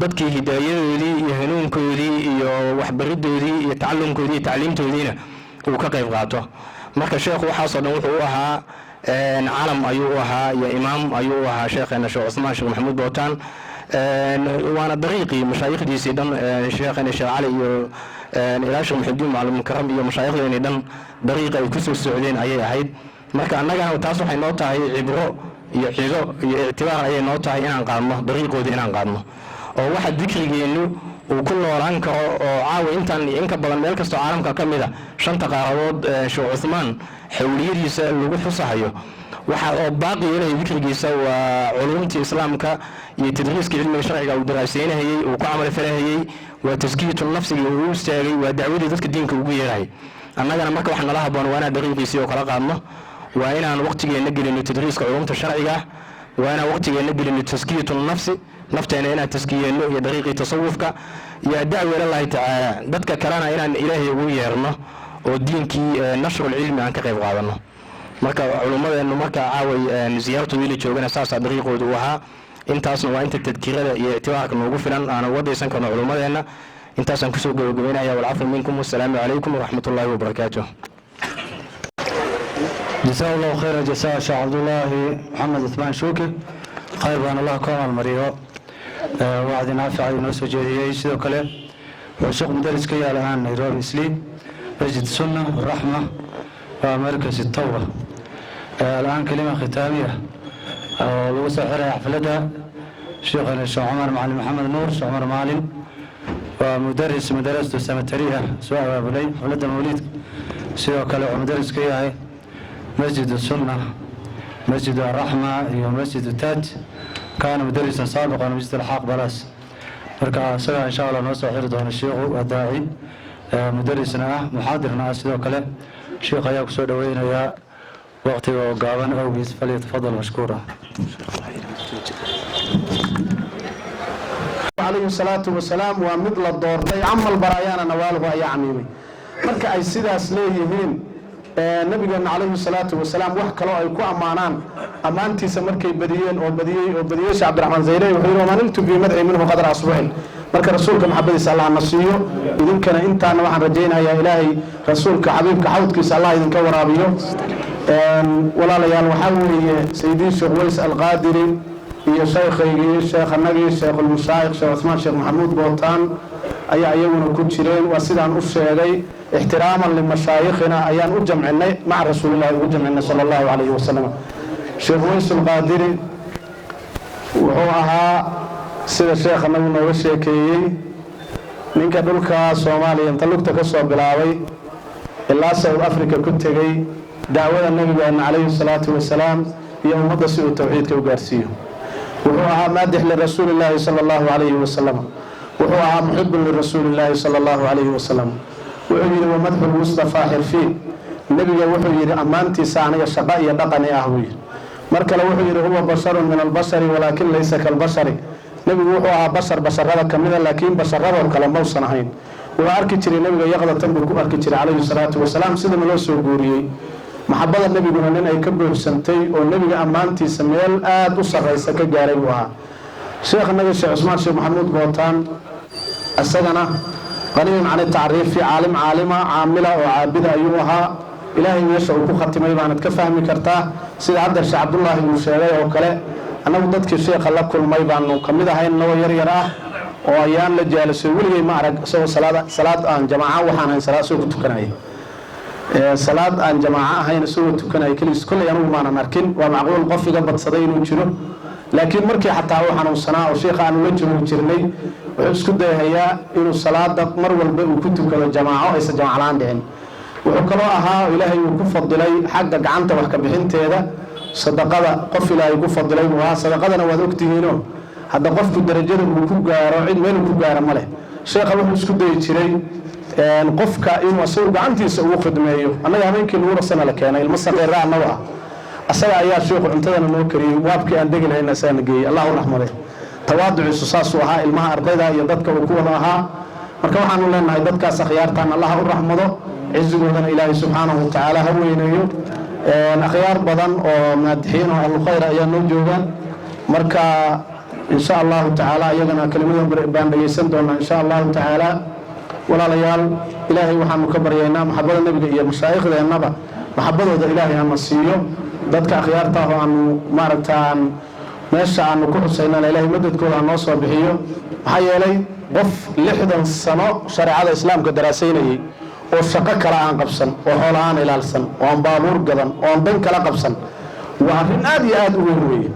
D: dadkii hidaayadoodii iyo hanuunkoodii iyo waxbaridoodii iyo tacallumkoodii iyo tacliimtoodiina uu ka qayb qaato marka sheekhu waxaasoo dhan wuxuu u ahaa عالم أيوها يا إمام أيوها شيخنا شيخ عثمان شيخ محمود بوتان وأنا طريقي مشايخ دي سيدان شيخنا شيخ علي إلى شيخ محمد مع المكرم يا مشايخ يعني دم طريقة يكسر السعوديين أي هيد مركا أنا جانا وتاسو حين نوتها هي عبرو يحيزو اعتبار أي نوتها هي أنا قامه طريقه دي أنا قامه وواحد ذكري إنه وكل ورانك عاوي إنك بدل ملك استو عالم كميدا شنطة قارود شو عثمان حوليريسا لوgu xusahayo waxa baaqi inay fikrigiisa waa culumta islaamka iyo tadriiska cilmiga sharciga uu daraaseenayay uu ku amal farahayay waa taskiyatu nafsiga uu istaagay waa dacwadii dadka diinka ugu yeeray annagana marka waxaan nala haboon waana daqiiqiisi oo kala qaadno waa inaan waqtigeena gelino tadriiska culumta sharciga waa inaan waqtigeena gelino taskiyatu nafsi nafteena inaan taskiyeeno iyo daqiiqi tasawufka iyo dacwo ila Allah taala dadka kalena inaan ilaahay ugu yeerno oo diinkii nashrul cilmi aan ka qayb qaadano marka culumadeenu marka caaway ziyaartu wiil joogana saas daqiiqoodu waxa intaasna waa inta tadkiirada iyo ictibaarka noogu filan aan wadaysan karno culumadeena intaasaan kusoo gabagabeynaya wal afwa minkum wassalaamu alaykum wa rahmatullahi wa barakatuh
A: جزاه الله خير جزاء شيخ عبد الله محمد عثمان شوكي خير بان الله كمال مريو وعد نافع ونسو جديد سيدو كله وشيخ مدرس كيا الان نيروبي سليم مسجد السنة والرحمة ومركز التوبة الآن كلمة ختامية lagu soo xiray xafladda sheekhana sheekh cumar macalin maxamed nuur sheekh cumar macalin waa mudaris madarasta samatariya soo abaabulay xafladda mawliidka sidoo kale wuxuu mudaris ka yahay masjid sunna masjid الرحمة iyo masjid taaj kaana mudarisan saabiqan masjid alxaq balaas marka isaga insha allah noo soo xiri doono sheekhu waa daaci mudarisna ah muxaadirna ah sidoo kale sheekh ayaa ku soo dhaweynayaa waqtiga oo gaaban awgiis falyatafadal mashkuura
E: عليه الصلاة والسلام ومد la doortay camal baraayana nawaaluhu ayaa camiimay marka ay sidaas leeyihiin nabigeena calayhi salaatu wasalaam wax kaloo ay ku ammaanaan ammaantiisa markay badiyeen oo badiyey sheekh cabdiraxmaan zayley wuxuu yidhi wamaniltu fii madci minhu qadra asbuucin marka rasuulka maxabadiisa allah na siiyo idinkana intaana waxaan rajaynayaa ilaahay rasuulka xabiibka xawdkiisa allah idinka waraabiyo walaalayaal waxaa weeye sayidii sheekh ways alqaadiri iyo sheekhaygii sheekhanagii sheekhulmushaayikh sheekh cusmaan sheekh maxamuud bootaan ayaa iyaguna ku jireen waa sidaan u sheegay ixtiraaman limashaayikina ayaan u jamcinay maca rasuulillahi ugu jamcinay sala allahu calayhi wasalam sheekh ways alqaadiri wuxuu ahaa sida sheekhanagu nooga sheekeeyey ninka dhulka soomaaliya inta lugta ka soo bilaabay ilaa south africa ku tegey dacwada nabigeena calayhi salaatu wasalaam iyo ummadda si uu tawxiidka u gaarsiiyo wuxuu ahaa maadix lirasuulillaahi sala allahu calayhi wasalam wuxuu ahaa muxibun lirasuulillaahi sala allahu calayhi wasalam wuxuu yidhi wamadxu lmustafaa xirfii nebiga wuxuu yidhi ammaantiisa aniga shaqo iyo dhaqani ah buu yidhi mar kale wuxuu yidhi huwa basharun min albashari walaakin laysa kalbashari nebigu wuxuu ahaa bashar basharada ka mida laakiin basharadoo kale mausan ahayn wuxuu arki jiray nebiga yaqdatan buu ku arki jiray calayhi salaatu wasalaam sidana loo soo guuriyey maxabada nebiguna nin ay ka buuxsantay oo nebiga ammaantiisa meel aada u sarraysa ka gaaray buu ahaa sheekhanaga sheekh cusmaan sheekh maxamuud bootaan isagana qaniin can tacriifi caalim caalima caamila oo caabida ayuu ahaa ilaahay meesha uu ku khatimay baanad ka fahmi kartaa sida hadda sheekh cabdullaahi uu sheegay oo kale annagu dadkii sheekha la kulmay baanu ka mid ahayn noo yaryar ah oo ayaan la jaalasay weligay ma arag isagoo salaad aan jamaaca waxaan ahayn salaad isagoo ku tukanaya salaad aan jamaaco ahayn isagoo tukanaya keligiis kolley anugu maanan arkin waa macquul qof iga badsaday inuu jiro laakiin markii xataa uu xanuunsanaa oo sheekha aanu la joogi jirnay wuxuu isku dayahayaa inuu salaada mar walba uu ku tukado jamaaco aysan jamaac la-aan dhicin wuxuu kaloo ahaa ilaahay uu ku fadilay xagga gacanta wax ka bixinteeda sadaqada qof ilaahay ku fadilay buu ahaa sadaqadana waad ogtihiinoo hadda qofku darajada uu ku gaaro cid meel uu ku gaaro ma leh sheekha wuxuu isku dayi jiray qofka inuu asagu gacantiisa ugu khidmeeyo annaga habeenkii lagu rasana la keenay ilmo saqiira annagu ah asaga ayaa sheekhu cuntadana noo kariyey waabkii aan degi lahayn asagana geeyey allah u raxmade tawaaduciisu saasuu ahaa ilmaha ardayda iyo dadka uu ku wada ahaa marka waxaanu leenahay dadkaas akhyaartaan allah u raxmado cizigoodana ilaahay subxaanahu watacaala ha weyneeyo akhyaar badan oo maadixiin oo ahlukhayr ayaa noo joogaan marka insha allahu tacaala iyagana kelimada baan dhegeysan doonaa insha allahu tacaala walaalayaal ilaahay waxaanu ka baryaynaa maxabada nebiga iyo mashaayikhdeennaba maxabadooda ilaahay hana siiyo dadka akhyaarta ah oo aanu maaragtaan meesha aanu ku xusaynana ilaahay madadkooda ha noo soo bixiyo maxaa yeelay qof 60 sano shareecada islaamka daraasaynayay oo shaqo kale aan qabsan oo xoolo aan ilaalsan oo aan baabuur gadan oo aan dan kala qabsan waa arrin aad iyo aad u weyn weeye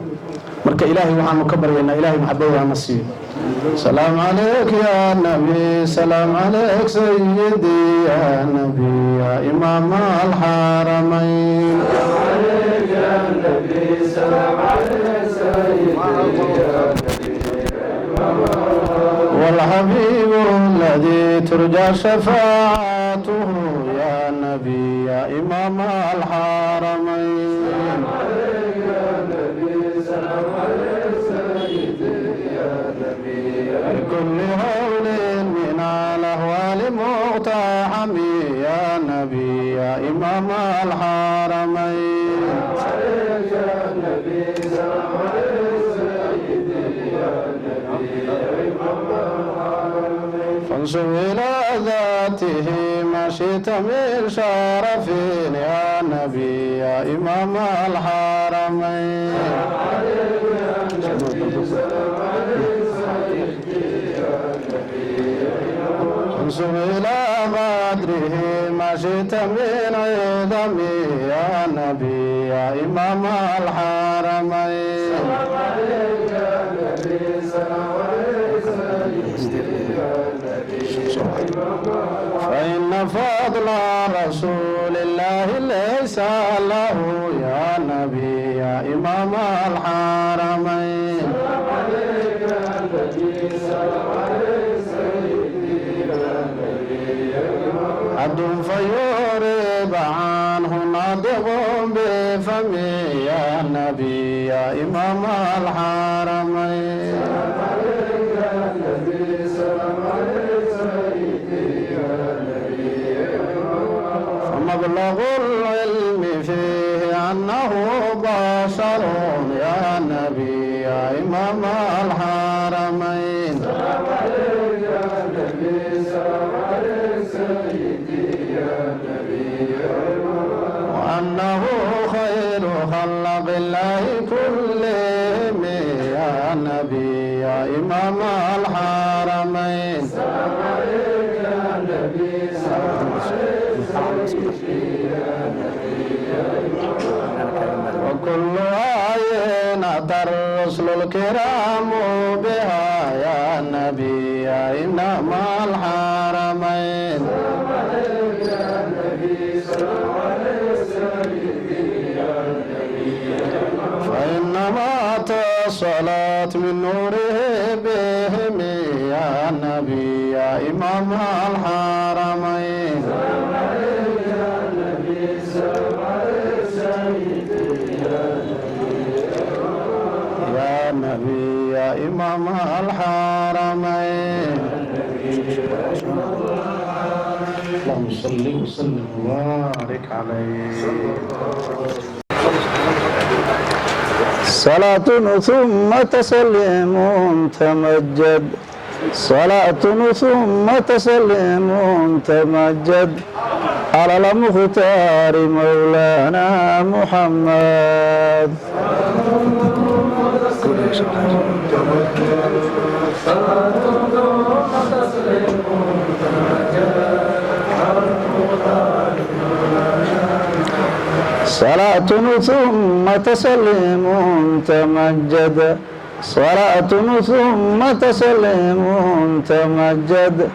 E: marka ilaahay waxaanu ka baryaynaa ilaahay maxabadooda hana siiyo سلام عليك يا نبي سلام عليك سيدي يا نبي يا إمام الحرمين سلام عليك يا نبي سلام عليك سيدي يا نبي يا إمام الحرمين والحبيب الذي ترجى شفاعته يا نبي يا إمام الحرمين سلام عليك يا نبي سلام عليك سيدي بكل هول من الأهوال مقتحم يا نبي يا إمام الحرمين عليك يا نبي سلام عليك سيدي يا نبي يا إمام الحرمين فانصب إلى ذاته ما شئت من شرف يا نبي يا إمام الحرمين عليك يا نبي سلام عليك انصب إلى قدره ما شئت من عظم يا نبي يا إمام الحرمين فإن فضل رسول الله ليس له يا نبي يا إمام الحرمين عبد فيورب عنه ناطق بفمي يا نبي يا إمام الحرمين فمبلغ العلم فيه أنه بشر يا نبي يا إمام الحرمين وأنه خير خلق الله كلهم يا نبي يا إمام الحرمين وكل آية الرسل الكرام بها يا نبي يا إمام الحرمين فإنما اتصلت من نوره بهم يا نبي يا إمام الحرمين يا نبي يا إمام الحرمين اللهم صل وسلم وبارك عليه
F: صلاة ثم تسليم تمجد صلاة ثم تسليم تمجد على المختار مولانا محمد صلاة ثم تسليم تمجد صلاة ثم تسليم تمجد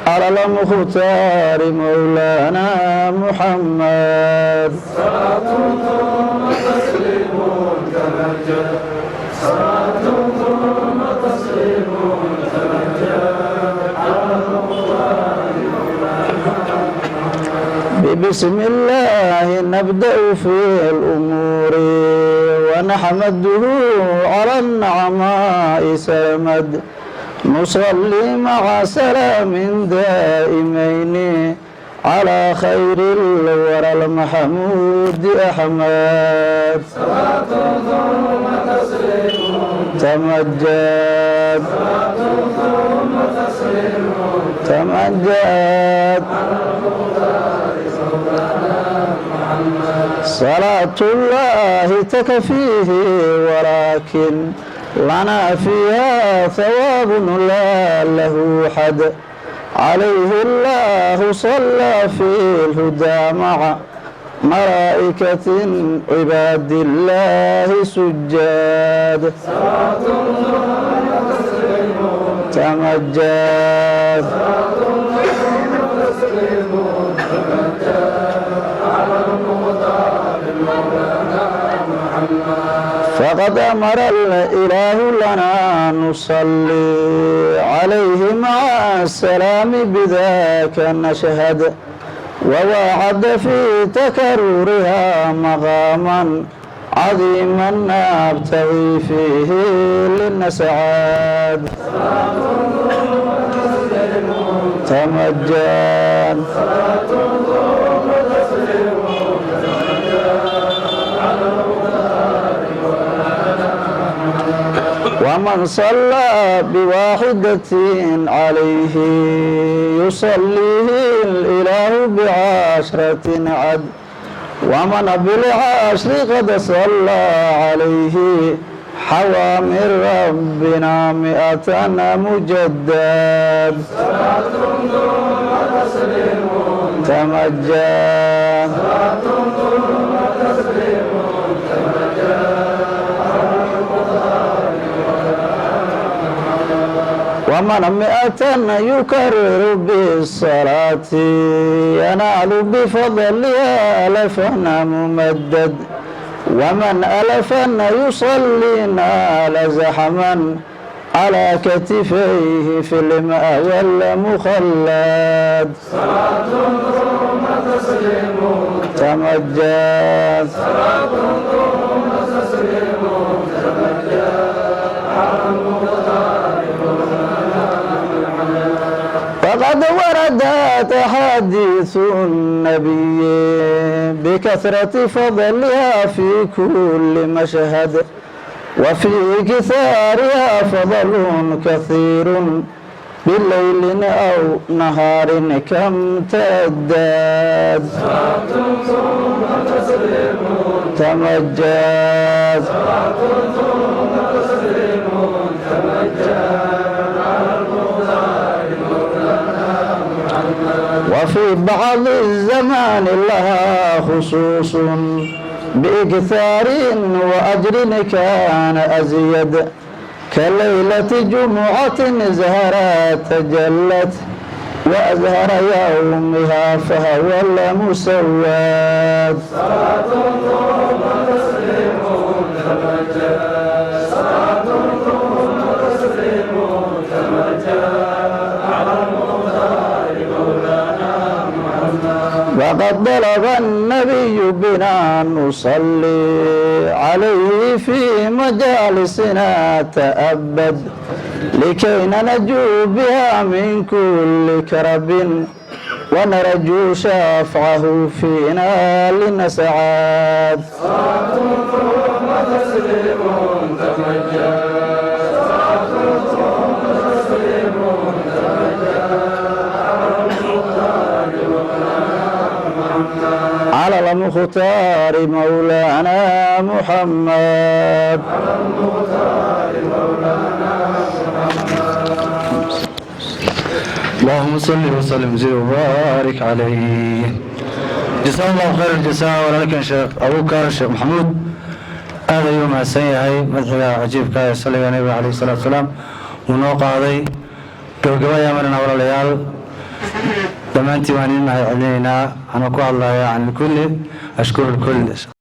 F: على المختار مولانا محمد صلاة ثم تسليم تمجد صلاة ثم تسليم تمجد على المختار بسم الله نبدأ في الأمور ونحمده على النعماء سمد نصلي مع سلام دائمين على خير الورى المحمود أحمد صلاة ثم تسليم تمجد صلاة ثم تسليم تمجد صلاة الله تكفيه ولكن لنا فيها ثواب لا له حد عليه الله صلى في الهدى مع ملائكة عباد الله سجاد صلاة تمجد فقد أمر الإله لنا نصلي عليه مع السلام بذاك نشهد ووعد في تكررها مقاما عظيما نبتغي فيه للنسعاد تمجد ومن صلى بواحدة عليه يصليه الإله بعشرة عد ومن بالعشر قد صلى عليه حوى من ربنا 100 مجدد تمجد ومن 100 يكرر بالصلاة ينال بفضلها ألفا ممدد ومن ألفا يصلي نال زحما على كتفيه في المأوى المخلد
G: صلاة ثم تسليم
F: تمجد
G: صلاة ثم تسليم تمجد على المختار
F: فقد وردت أحاديث النبي بكثرة فضلها في كل مشهد وفي كثارها فضل كثير بالليل أو نهار كم تداد
G: صلاة ثم تسليم
F: تمجد
G: صلاة ثم تسليم تمجد على المختار مولانا محمد
F: وفي بعض الزمان لها خصوص بإكثار وأجر كان أزيد كليلة جمعة زهرت تجلت وأزهر يومها فهو المسود
G: صلاة ثم تسليم تمجد صلاة ثم تسليم تمجد على المختار مولانا محمد
F: وقد طلب النبي بنا نصلي عليه في مجالسنا تأبد لكي ننجو بها من كل كرب ونرجو شفعه فينا لنسعد
G: صلاة ثم تسليم تمجد صلاة ثم تسليم تمجد على المختار
F: على المختار مولانا محمد
A: اللهم صل وسلم وزد وبارك عليه. جزاه الله خير الجزاء. ولكن شيخ أبو بكر الشيخ محمود هذا يوم السيئة مدحها عجيب كاي صلى النبي عليه الصلاة والسلام ونوقع هذي قبقبايا مرنا ولا ليال دمانتي وانينا علينا أنا أقول الله عن الكل أشكر الكل.